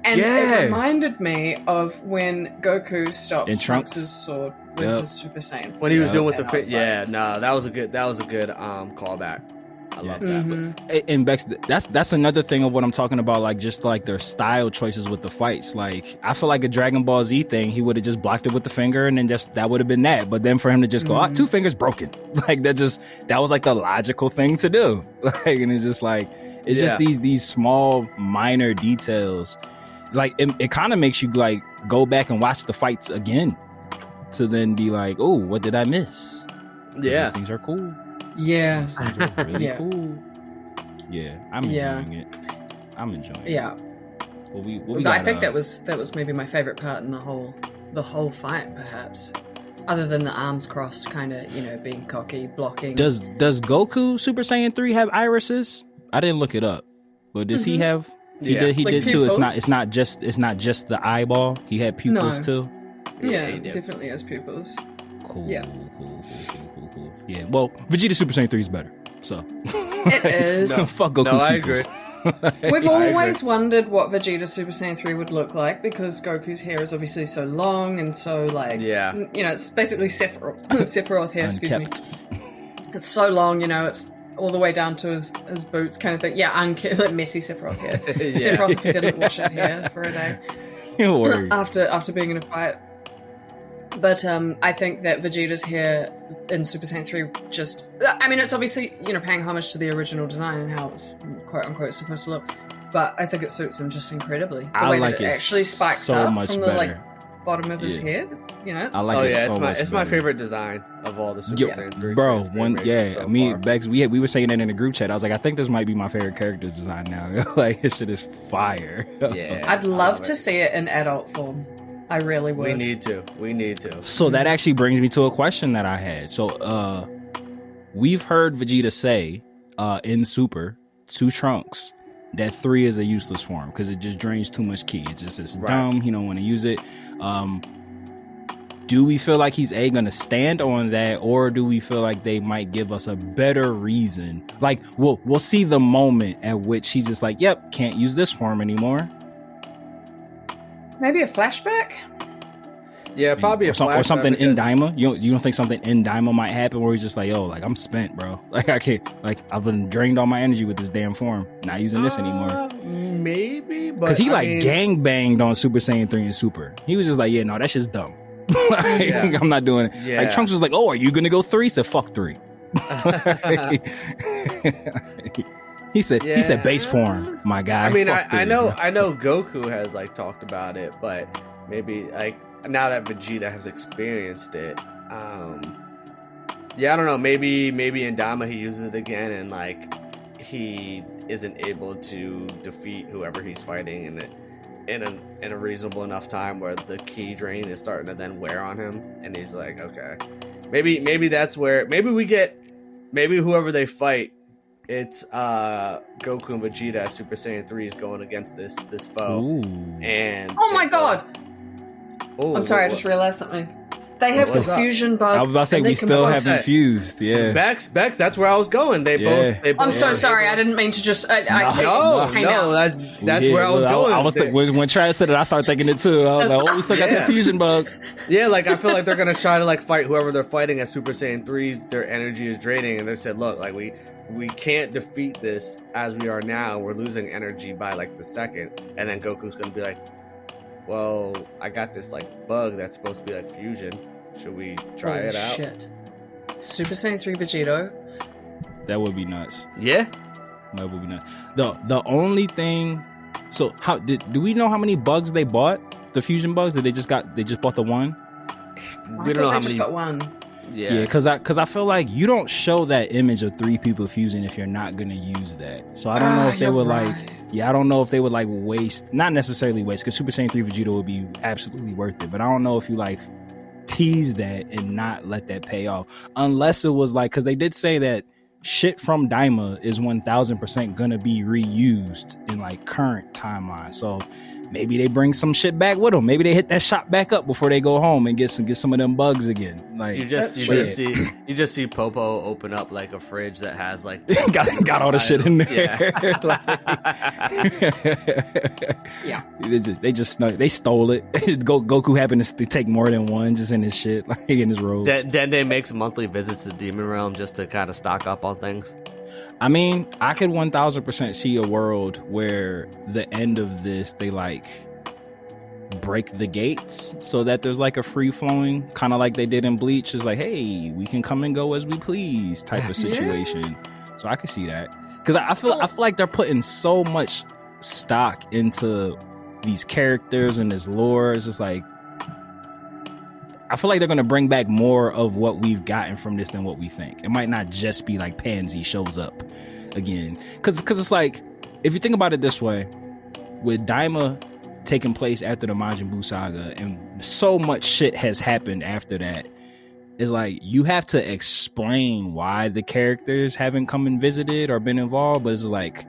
Speaker 4: and it reminded me of when Goku stopped Trunks' sword with his Super Saiyan
Speaker 5: when he was doing with the that was a good callback. I love that.
Speaker 3: And Becks, that's another thing of what I'm talking about, like just like their style choices with the fights. Like I feel like a Dragon Ball Z thing, he would have just blocked it with the finger and then just that would have been that. But then for him to just go, 2 fingers broken, like that was like the logical thing to do. Like, and it's just like just these small minor details. Like it kind of makes you like go back and watch the fights again to then be like, oh, what did I miss?
Speaker 5: Yeah,
Speaker 3: these things are cool.
Speaker 4: Yeah.
Speaker 3: These things are really cool. Yeah, I'm enjoying it. I'm enjoying it.
Speaker 4: Yeah.
Speaker 3: Well, we
Speaker 4: I
Speaker 3: got,
Speaker 4: think that was maybe my favorite part in the whole fight, perhaps. Other than the arms crossed, kind of, being cocky, blocking.
Speaker 3: Does Goku Super Saiyan 3 have irises? I didn't look it up, but does he have? He did
Speaker 4: Like
Speaker 3: too.
Speaker 4: pupils?
Speaker 3: It's not just the eyeball. He had pupils too.
Speaker 4: Yeah,
Speaker 5: he did.
Speaker 4: definitely has pupils.
Speaker 3: Cool.
Speaker 4: Yeah.
Speaker 3: Cool. Yeah. Well, Vegeta Super Saiyan 3 is better. So
Speaker 4: It is.
Speaker 3: fuck Goku's
Speaker 5: No, I
Speaker 3: pupils.
Speaker 5: agree.
Speaker 4: We've always wondered what Vegeta Super Saiyan 3 would look like because Goku's hair is obviously so long and so it's basically Sephiroth hair, excuse me.
Speaker 3: Unkept.
Speaker 4: It's so long, it's all the way down to his boots kind of thing. Yeah, like messy Sephiroth hair. Sephiroth if he didn't wash his hair for a day
Speaker 3: Don't worry.
Speaker 4: after being in a fight. But I think that Vegeta's hair in Super Saiyan 3 it's obviously, paying homage to the original design and how it's quote-unquote supposed to look. But I think it suits him just incredibly. The
Speaker 3: I
Speaker 4: way
Speaker 3: like
Speaker 4: that it
Speaker 3: it
Speaker 4: actually spikes
Speaker 3: so
Speaker 4: up
Speaker 3: much
Speaker 4: from
Speaker 3: better.
Speaker 4: the bottom of his head,
Speaker 3: I like it so much
Speaker 5: it's my
Speaker 3: better.
Speaker 5: favorite design of all the Super Saiyan 3
Speaker 3: Bro,
Speaker 5: transformations so
Speaker 3: me,
Speaker 5: far.
Speaker 3: Becks, we were saying that in the group chat. I was like, I think this might be my favorite character design now. Like, this shit is fire.
Speaker 5: Yeah,
Speaker 4: I'd
Speaker 5: I
Speaker 4: love to see it in adult form. I really would.
Speaker 5: We need to.
Speaker 3: So that actually brings me to a question that I had. So, we've heard Vegeta say, in Super, to Trunks, that 3 is a useless form because it just drains too much ki. It's dumb. He don't want to use it. Do we feel like he's gonna stand on that, or do we feel like they might give us a better reason? Like we'll see the moment at which he's just like, "Yep, can't use this form anymore."
Speaker 4: Maybe a flashback?
Speaker 5: Yeah, probably
Speaker 3: or something in
Speaker 5: because-
Speaker 3: Daima. You don't think something in Daima might happen where he's just like, "Yo, like I'm spent, bro. Like I can't. Like I've been drained all my energy with this damn form. Not using this anymore."
Speaker 5: Maybe, but
Speaker 3: Because he
Speaker 5: I mean,
Speaker 3: gang banged on Super Saiyan 3 and Super. He was just like, "Yeah, no, that's just dumb. Like, I'm not doing it."
Speaker 5: Yeah.
Speaker 3: Like Trunks was like, "Oh, are you gonna go 3?" He said, "Fuck 3." He said base form, my guy.
Speaker 5: I mean,
Speaker 3: Fuck
Speaker 5: I
Speaker 3: 3.
Speaker 5: know Goku has like talked about it, but maybe like now that Vegeta has experienced it, I don't know. Maybe in Daima he uses it again, and like he isn't able to defeat whoever he's fighting in a reasonable enough time where the ki drain is starting to then wear on him, and he's like, okay, maybe that's where maybe whoever they fight, it's Goku and Vegeta as Super Saiyan 3 is going against this foe.
Speaker 3: Ooh.
Speaker 5: And
Speaker 4: Oh my god!
Speaker 5: Oh,
Speaker 4: I'm sorry, I
Speaker 5: what-
Speaker 4: just realized something. They have the
Speaker 5: What's up?
Speaker 4: fusion bug.
Speaker 3: I was about to say
Speaker 4: and they
Speaker 3: we
Speaker 4: can
Speaker 3: still
Speaker 4: both-
Speaker 3: haven't fused. Yeah.
Speaker 5: Becks, that's where I was going. They
Speaker 3: Yeah.
Speaker 5: both.
Speaker 4: I'm so
Speaker 5: were
Speaker 4: sorry,
Speaker 5: able-
Speaker 4: I didn't mean to just.
Speaker 5: No, that's where I was going.
Speaker 3: I was when Travis said it, I started thinking it too. I was like, "Oh, we still got that fusion bug."
Speaker 5: Yeah, like I feel like they're gonna try to like fight whoever they're fighting as Super Saiyan 3s. Their energy is draining, and they said, "Look, like we can't defeat this as we are now. We're losing energy by like the second." And then Goku's gonna be like, "Well, I got this like bug that's supposed to be like fusion. Should we try
Speaker 4: Holy
Speaker 5: it out?"
Speaker 4: Shit. Super Saiyan 3 Vegito.
Speaker 3: That would be nuts.
Speaker 5: Yeah.
Speaker 3: That would be nuts. The only thing. So how do we know how many bugs they bought? The fusion bugs that they just bought the one.
Speaker 5: We don't know how
Speaker 4: just
Speaker 5: many.
Speaker 4: got one.
Speaker 3: Yeah, because I feel like you don't show that image of 3 people fusing if you're not gonna use that. So I don't know if they
Speaker 4: you're
Speaker 3: would
Speaker 4: right.
Speaker 3: I don't know if they would like waste, not necessarily waste, because Super Saiyan 3 Vegeta would be absolutely worth it. But I don't know if you like tease that and not let that pay off, unless it was like, because they did say that shit from Daima is 1000% gonna be reused in like current timeline. So maybe they bring some shit back with them. Maybe they hit that shop back up before they go home and get some of them bugs again. Like
Speaker 5: You just see Popo open up like a fridge that has like
Speaker 3: got all the shit in there.
Speaker 4: Yeah.
Speaker 3: They stole it. Goku happened to take more than one just in his shit, like in his robes.
Speaker 5: Dende makes monthly visits to Demon Realm just to kind of stock up on things.
Speaker 3: I mean, I could 1000% see a world where the end of this, they like break the gates so that there's like a free flowing, kind of like they did in Bleach. Is like, hey, we can come and go as we please type of situation. So I could see that, because I feel like they're putting so much stock into these characters and this lore. It's just like, I feel like they're going to bring back more of what we've gotten from this than what we think. It might not just be like Pansy shows up again. Because it's like, if you think about it this way, with Daima taking place after the Majin Buu saga, and so much shit has happened after that, it's like, you have to explain why the characters haven't come and visited or been involved, but it's like,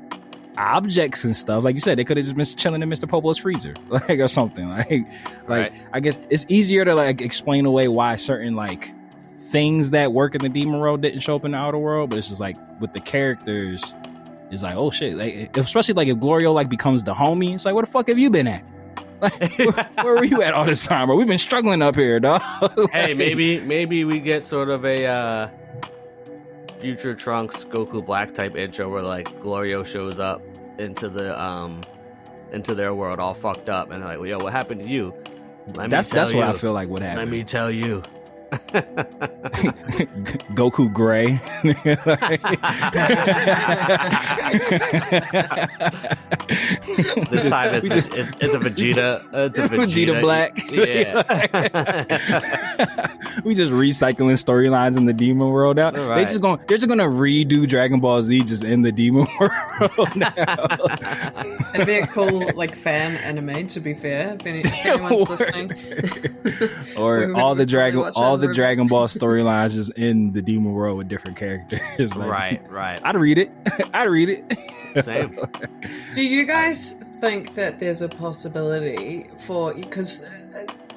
Speaker 3: objects and stuff, like you said, they could have just been chilling in Mr. Popo's freezer, like, or something. Like
Speaker 5: Right.
Speaker 3: I guess it's easier to like explain away why certain like things that work in the demon world didn't show up in the outer world, but it's just like with the characters, it's like, oh shit, like especially like if Glorio like becomes the homie, it's like, where the fuck have you been at? Like, where were you at all this time, bro? We've been struggling up here, dog. Like,
Speaker 5: Hey, maybe we get sort of a Future Trunks Goku Black type intro where like Glorio shows up into their world all fucked up, and they're like, well, yo, what happened to you?
Speaker 3: that's what I feel like would happen.
Speaker 5: Let me tell you.
Speaker 3: Goku Gray.
Speaker 5: This time it's a Vegeta. It's a
Speaker 3: Vegeta Black.
Speaker 5: Yeah.
Speaker 3: We just recycling storylines in the demon world now.
Speaker 5: Right.
Speaker 3: They're just gonna redo Dragon Ball Z just in the demon world now.
Speaker 4: It'd be a cool like fan anime, to be fair, if anyone's listening.
Speaker 3: Or all the Dragon
Speaker 4: Ruby.
Speaker 3: Ball storylines just in the demon world with different characters. Like,
Speaker 5: Right.
Speaker 3: I'd read it.
Speaker 5: Same.
Speaker 4: Do you guys think that there's a possibility for, because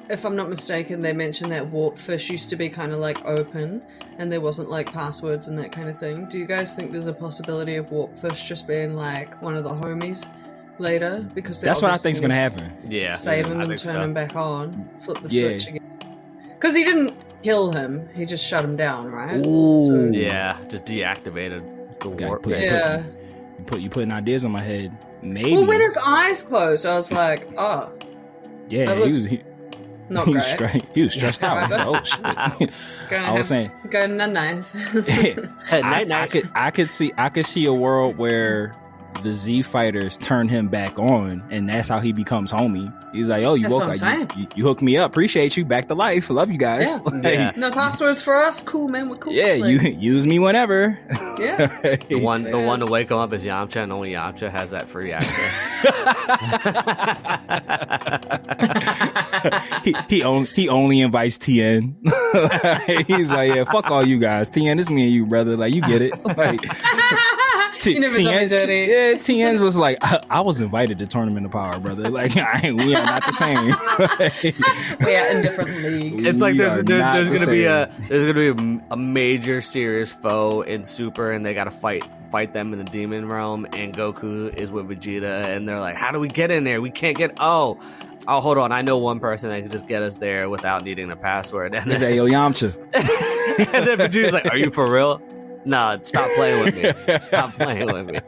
Speaker 4: if I'm not mistaken, they mentioned that Warp Fish used to be kind of like open and there wasn't like passwords and that kind of thing. Do you guys think there's a possibility of Warp Fish just being like one of the homies later? Because
Speaker 3: that's what I think is gonna happen.
Speaker 5: Yeah.
Speaker 4: Save him
Speaker 5: I
Speaker 4: and
Speaker 5: think
Speaker 4: turn
Speaker 5: so.
Speaker 4: him back on, flip the switch again. Because he didn't kill him, he just shut him down, right?
Speaker 3: Ooh.
Speaker 5: Yeah, just deactivated the
Speaker 3: Gotta
Speaker 5: warp.
Speaker 3: put-
Speaker 4: Yeah.
Speaker 3: You putting ideas in my head. Maybe.
Speaker 4: Well, when his eyes closed, I was like, oh,
Speaker 3: yeah,
Speaker 4: that
Speaker 3: he
Speaker 4: looks
Speaker 3: was
Speaker 4: not
Speaker 3: he was
Speaker 4: great.
Speaker 3: he was stressed out. I was like, oh shit.
Speaker 4: Gonna
Speaker 3: I was saying,
Speaker 4: Gonna nice.
Speaker 3: I could see a world where the Z fighters turn him back on, and that's how he becomes homie. He's like, oh, you
Speaker 4: That's
Speaker 3: woke
Speaker 4: what
Speaker 3: up,
Speaker 4: I'm
Speaker 3: you hooked me up, appreciate you, back to life, love you guys.
Speaker 4: Yeah.
Speaker 3: Like,
Speaker 5: Yeah.
Speaker 4: No passwords for us. Cool, man. We're cool.
Speaker 3: yeah,
Speaker 4: Like,
Speaker 3: you use me whenever.
Speaker 4: Yeah.
Speaker 5: The one
Speaker 4: Yes.
Speaker 5: to wake him up is Yamcha, and only Yamcha has that free access.
Speaker 3: he only invites TN. He's like, yeah, fuck all you guys. TN, it's me and you, brother. Like, you get it. Like,
Speaker 4: You never done me dirty.
Speaker 3: Yeah, TN's was like, I was invited to Tournament of Power, brother. Like, we are not the same.
Speaker 4: We are in different leagues.
Speaker 5: It's like
Speaker 3: We
Speaker 5: there's
Speaker 3: are
Speaker 5: gonna
Speaker 3: not the
Speaker 5: be
Speaker 3: same.
Speaker 5: a major serious foe in Super, and they gotta fight them in the demon realm, and Goku is with Vegeta, and they're like, how do we get in there? We can't get. Oh, hold on, I know one person that can just get us there without needing a password. And
Speaker 3: He's
Speaker 5: then,
Speaker 3: like, yo, Yamcha.
Speaker 5: and then Vegeta's like, are you for real? Nah, stop playing with me. Stop playing with me.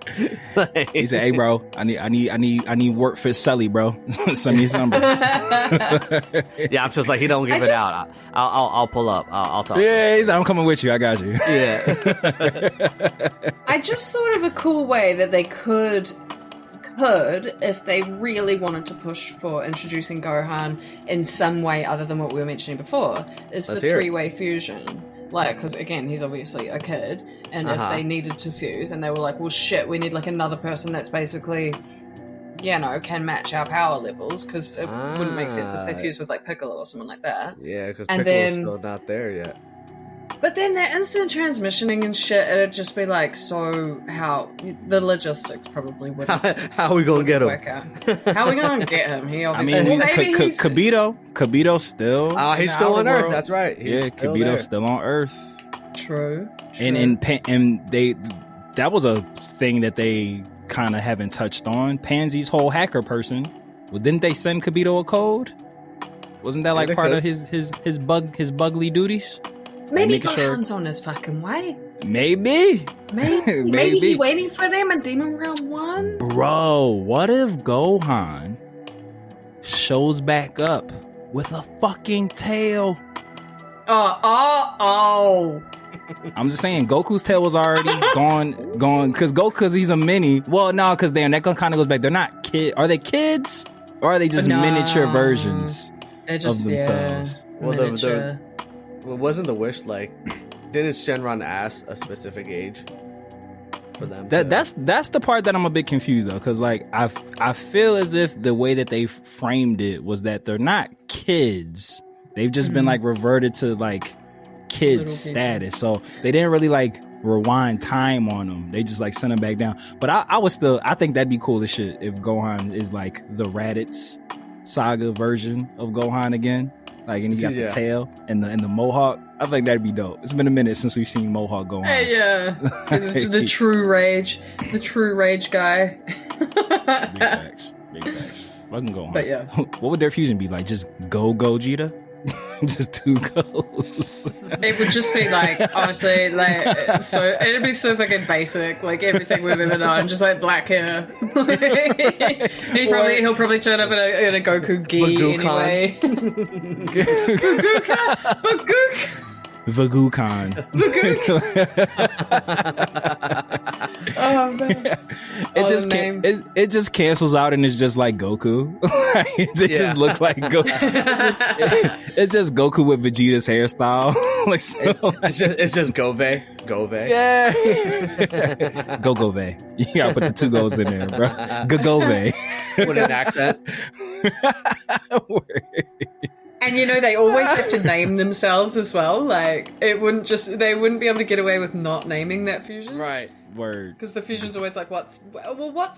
Speaker 5: Like,
Speaker 3: He said, hey, bro, I need work for Sully, bro. Send me some, bro.
Speaker 5: yeah, I'm just like, he don't give it out. I'll pull up. I'll talk.
Speaker 3: Yeah, he's like, I'm coming with you. I got you.
Speaker 5: Yeah.
Speaker 4: I just thought of a cool way that they could, if they really wanted to push for introducing Gohan in some way other than what we were mentioning before, is
Speaker 5: Let's
Speaker 4: the
Speaker 5: hear it.
Speaker 4: three-way fusion. Like, because again, he's obviously a kid, and if they needed to fuse, and they were like, well, shit, we need like another person that's basically, you know, can match our power levels, because it wouldn't make sense if they fused with like Piccolo or someone like that.
Speaker 5: Yeah, because
Speaker 4: And
Speaker 5: Piccolo's
Speaker 4: then-
Speaker 5: still not there yet.
Speaker 4: But then the instant transmissioning and shit, it'd just be like, so how the logistics probably wouldn't
Speaker 5: How are we gonna get him?
Speaker 4: work out. How are we gonna get him? He
Speaker 3: I
Speaker 4: obviously,
Speaker 3: mean,
Speaker 4: well, maybe he's
Speaker 3: Kabito still.
Speaker 5: Oh,
Speaker 3: in
Speaker 5: he's
Speaker 3: the
Speaker 5: still on
Speaker 3: outer
Speaker 5: Earth.
Speaker 3: world.
Speaker 5: That's right. He's
Speaker 3: Yeah,
Speaker 5: still there.
Speaker 3: Kabito's still on Earth.
Speaker 4: true.
Speaker 3: And they that was a thing that they kind of haven't touched on. Pansy's whole hacker person. Well, didn't they send Kabito a code? Wasn't that like
Speaker 5: they
Speaker 3: part
Speaker 5: could.
Speaker 3: of his bugly duties?
Speaker 4: Maybe
Speaker 3: making sure-
Speaker 4: Gohan's on his fucking way.
Speaker 3: Maybe.
Speaker 4: Maybe he waiting for them in Demon Realm 1?
Speaker 3: Bro, what if Gohan shows back up with a fucking tail?
Speaker 4: Oh.
Speaker 3: I'm just saying, Goku's tail was already gone, because he's a mini. Well, no, because that kind of goes back. They're not kids. Are they kids? Or are they just miniature versions
Speaker 4: They're just,
Speaker 3: of themselves?
Speaker 4: Yeah, miniature.
Speaker 5: Well, wasn't the wish like, didn't Shenron ask a specific age for them?
Speaker 3: That's the part that I'm a bit confused though, because like I feel as if the way that they framed it was that they're not kids. They've just been like reverted to like kids status, so they didn't really like rewind time on them. They just like sent them back down. But I think that'd be cool as shit if Gohan is like the Raditz saga version of Gohan again. Like, and he got the tail and the mohawk. I think that'd be dope. It's been a minute since we've seen Mohawk Gohan.
Speaker 4: Hey, yeah, the true rage guy.
Speaker 3: Big facts. Fucking Gohan.
Speaker 4: But yeah,
Speaker 3: what would their fusion be like? Just Gogeta? Just two goes.
Speaker 4: It would just be like, honestly, like, so it'd be so fucking basic, like everything we've ever known, just like black hair. He'll probably turn up in a Goku gi anyway.
Speaker 3: Vagookan.
Speaker 4: Oh man!
Speaker 3: It just cancels out and it's just like Goku. It just looks like Goku. It's just Goku with Vegeta's hairstyle. Like
Speaker 5: it's just Gove.
Speaker 3: Yeah. Gove. You gotta put the two goes in there, bro. Gove.
Speaker 5: With an accent.
Speaker 4: And you know, they always have to name themselves as well. Like, they wouldn't be able to get away with not naming that fusion.
Speaker 5: Right.
Speaker 3: Word.
Speaker 4: Because the fusion's always like, what's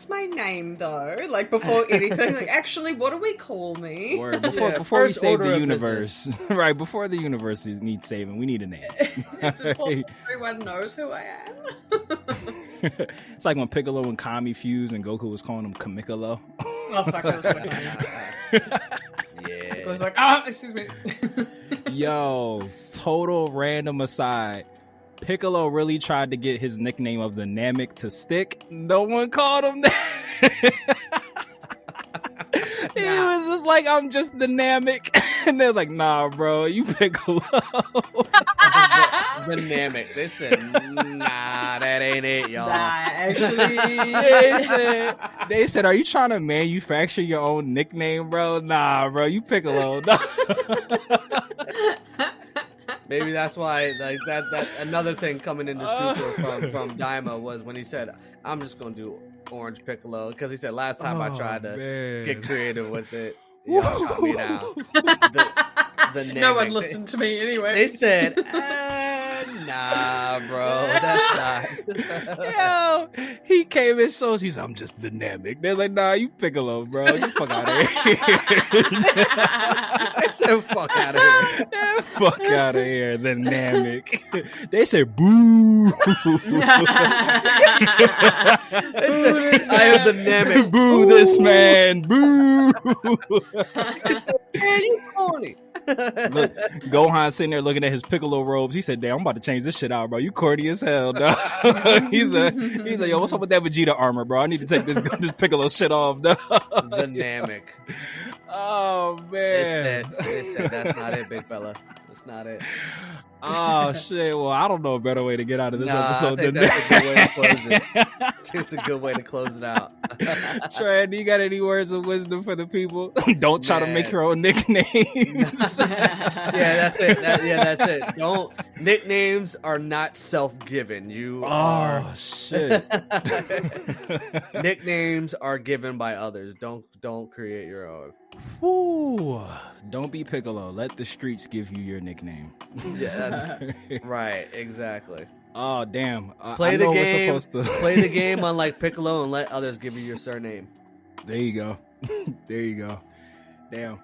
Speaker 4: my name though? Like, before anything, like, actually, what do we call me?
Speaker 3: Word. Before we save the universe. Right, before the universe needs saving, we need a name.
Speaker 4: It's important everyone knows who I am.
Speaker 3: It's like when Piccolo and Kami fused and Goku was calling him Kamikolo.
Speaker 4: Oh, fuck, that was so funny.
Speaker 5: Yeah.
Speaker 4: I was like, excuse me.
Speaker 3: Yo, total random aside. Piccolo really tried to get his nickname of the Namek to stick. No one called him that. He was just like, I'm just the Namek. And they was like, nah, bro, you Piccolo.
Speaker 5: The Namek. They said, nah, that ain't it, y'all.
Speaker 4: Nah, actually.
Speaker 3: They said, are you trying to manufacture your own nickname, bro? Nah, bro, you Piccolo. Nah.
Speaker 5: Maybe that's why, like, that another thing coming into Super from Daima was when he said, I'm just gonna do Orange Piccolo, because he said last time I tried to get creative with it, y'all shot me down. The
Speaker 4: No one listened to me anyway.
Speaker 5: They said, nah, bro, that's not.
Speaker 3: Yo, he came in so he's I'm just the Namek. They're like, nah, you Piccolo, bro. Get the fuck out of here.
Speaker 5: They said, fuck out of here.
Speaker 3: Yeah, fuck out of here, the Namek. They said, boo.
Speaker 5: They said, I am the Namek.
Speaker 3: Boo this man. Boo.
Speaker 5: They said, man, you corny.
Speaker 3: Look, Gohan sitting there looking at his Piccolo robes. He said, damn, I'm about to change this shit out, bro. You corny as hell, dog. He's like, yo, what's up with that Vegeta armor, bro? I need to take this Piccolo shit off, dog.
Speaker 5: The Namek.
Speaker 3: Oh, man.
Speaker 5: They said, that's not it, big fella. That's not it.
Speaker 3: Oh, shit. Well, I don't know a better way to get out of this episode than
Speaker 5: that's a good way to close it. It's a good way to close it out.
Speaker 3: Tran, do you got any words of wisdom for the people? Don't try to make your own nicknames.
Speaker 5: That's it. That's it. Don't. Nicknames are not self-given.
Speaker 3: Oh, shit.
Speaker 5: Nicknames are given by others. Don't create your own.
Speaker 3: Ooh, don't be Piccolo. Let the streets give you your nickname.
Speaker 5: Yeah, that's right. Exactly.
Speaker 3: Oh, damn.
Speaker 5: Play the game. Play the game unlike Piccolo and let others give you your surname.
Speaker 3: There you go. There you go. Damn.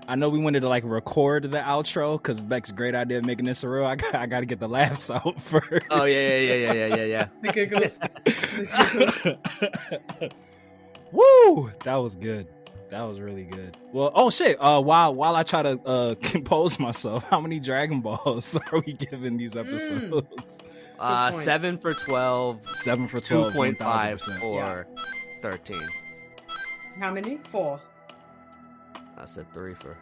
Speaker 3: I know we wanted to like record the outro because Beck's great idea of making this a real. I got to get the laughs out first.
Speaker 5: Oh, yeah.
Speaker 4: The giggles.
Speaker 3: Woo! That was good. That was really good. Well, oh shit. While I try to compose myself, how many Dragon Balls are we giving these episodes?
Speaker 5: 7 for 12.
Speaker 3: 7 for 12.
Speaker 5: 2.5
Speaker 3: 1000%.
Speaker 5: for 13.
Speaker 4: How many? 4.
Speaker 5: I said 3 for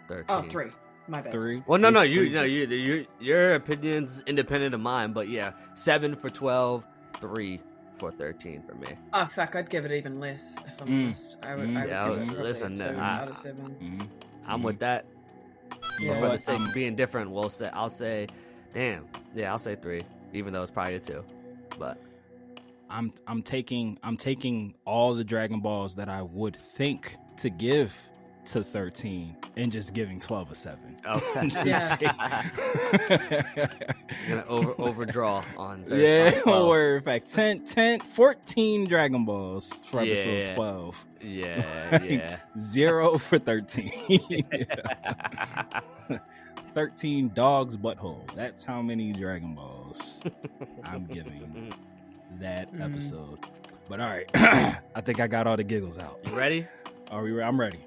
Speaker 5: 13.
Speaker 4: Oh, 3. My bad.
Speaker 3: 3.
Speaker 5: Well, no, your opinion's independent of mine, but yeah, 7 for 12, 3 for 13 for me.
Speaker 4: Oh, fuck, I'd give it even less if I'm honest. I would give it probably
Speaker 5: listen,
Speaker 4: 2 out of 7.
Speaker 5: I'm with that.
Speaker 3: Yeah,
Speaker 5: But for the sake of being different, I'll say 3, even though it's probably a 2. But
Speaker 3: I'm taking all the Dragon Balls that I would think to give to 13 and just giving 12 a 7.
Speaker 5: okay. Gonna overdraw on 13.
Speaker 3: Yeah, or in fact 14 Dragon Balls for episode 12.
Speaker 5: Yeah.
Speaker 3: 0 for 13. 13 dogs butthole. That's how many Dragon Balls I'm giving that episode. But all right, I think I got all the giggles out.
Speaker 5: You ready?
Speaker 3: Are we? I'm ready.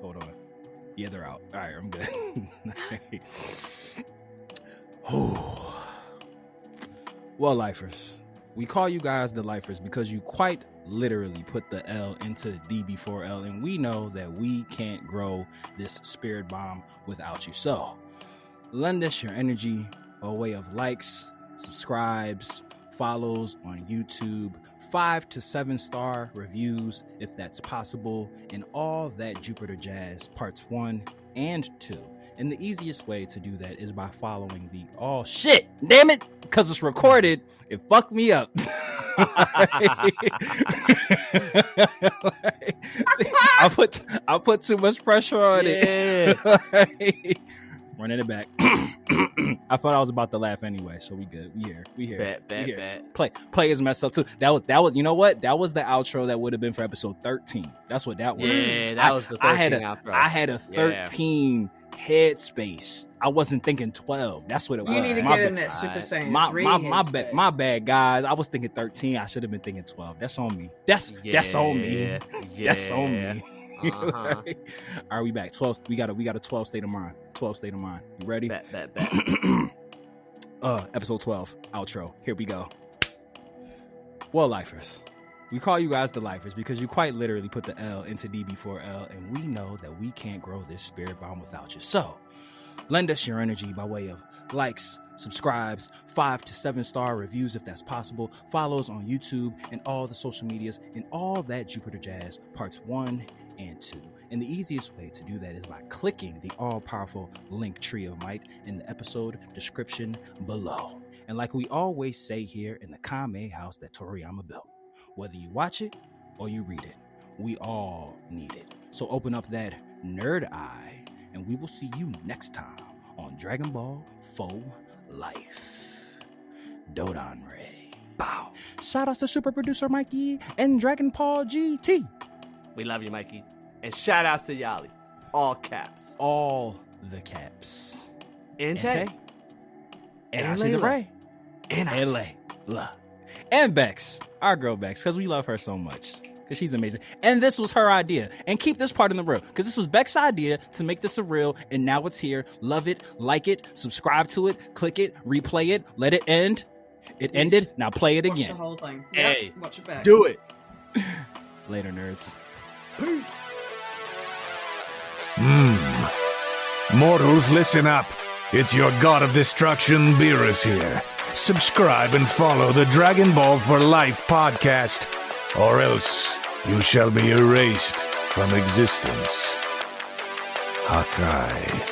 Speaker 3: Hold on. Yeah, they're out. All right, I'm good. Well, lifers, we call you guys the lifers because you quite literally put the L into D before L, and we know that we can't grow this spirit bomb without you. So lend us your energy by way of likes, subscribes, follows on YouTube, 5 to 7 star reviews if that's possible, and all that Jupiter Jazz parts 1 and 2. And the easiest way to do that is by following the shit, damn it, because it's recorded, it fucked me up. I put too much pressure on it. Running it back. I thought I was about to laugh anyway, so we good. We here. Bet. Play is messed up too. That was you know what? That was the outro that would have been for episode 13. That's what that was.
Speaker 5: Yeah, that was the 13 outro.
Speaker 3: I had a 13 headspace. I wasn't thinking 12. That's what it was.
Speaker 4: You need to get in that Super Saiyan.
Speaker 3: My bad, guys. I was thinking 13. I should have been thinking 12. That's on me. That's on me. That's on me. All right, we back. 12. We got a 12 state of mind. 12 state of mind. You ready?
Speaker 5: Bet.
Speaker 3: Episode 12 outro. Here we go. Well, lifers, we call you guys the lifers because you quite literally put the L into D before L, and we know that we can't grow this spirit bomb without you. So lend us your energy by way of likes, subscribes, 5 to 7 star reviews if that's possible, follows on YouTube and all the social medias, and all that Jupiter Jazz parts 1 and 2. And the easiest way to do that is by clicking the all-powerful link Trio of Might in the episode description below. And like we always say here in the Kame house that Toriyama built, whether you watch it or you read it, we all need it. So open up that nerd eye, and we will see you next time on Dragon Ball Faux Life. Dodon Ray. Bow. Shout outs to super producer Mikey and Dragon Ball GT.
Speaker 5: We love you, Mikey. And shout outs to Yali. All caps.
Speaker 3: All the caps.
Speaker 5: Ente.
Speaker 3: And Layla. And Layla. And Becks. Our girl Becks. Because we love her so much. Because she's amazing. And this was her idea. And keep this part in the reel. Because this was Becks' idea to make this a reel. And now it's here. Love it. Like it. Subscribe to it. Click it. Replay it. Let it end. It ended. Now play it again.
Speaker 4: Watch the whole thing.
Speaker 5: Hey.
Speaker 4: Yep. Watch it back.
Speaker 5: Do it.
Speaker 3: Later, nerds.
Speaker 5: Peace.
Speaker 1: Mortals, listen up. It's your god of destruction, Beerus here. Subscribe and follow the Dragon Ball for Life podcast, or else you shall be erased from existence. Hakai.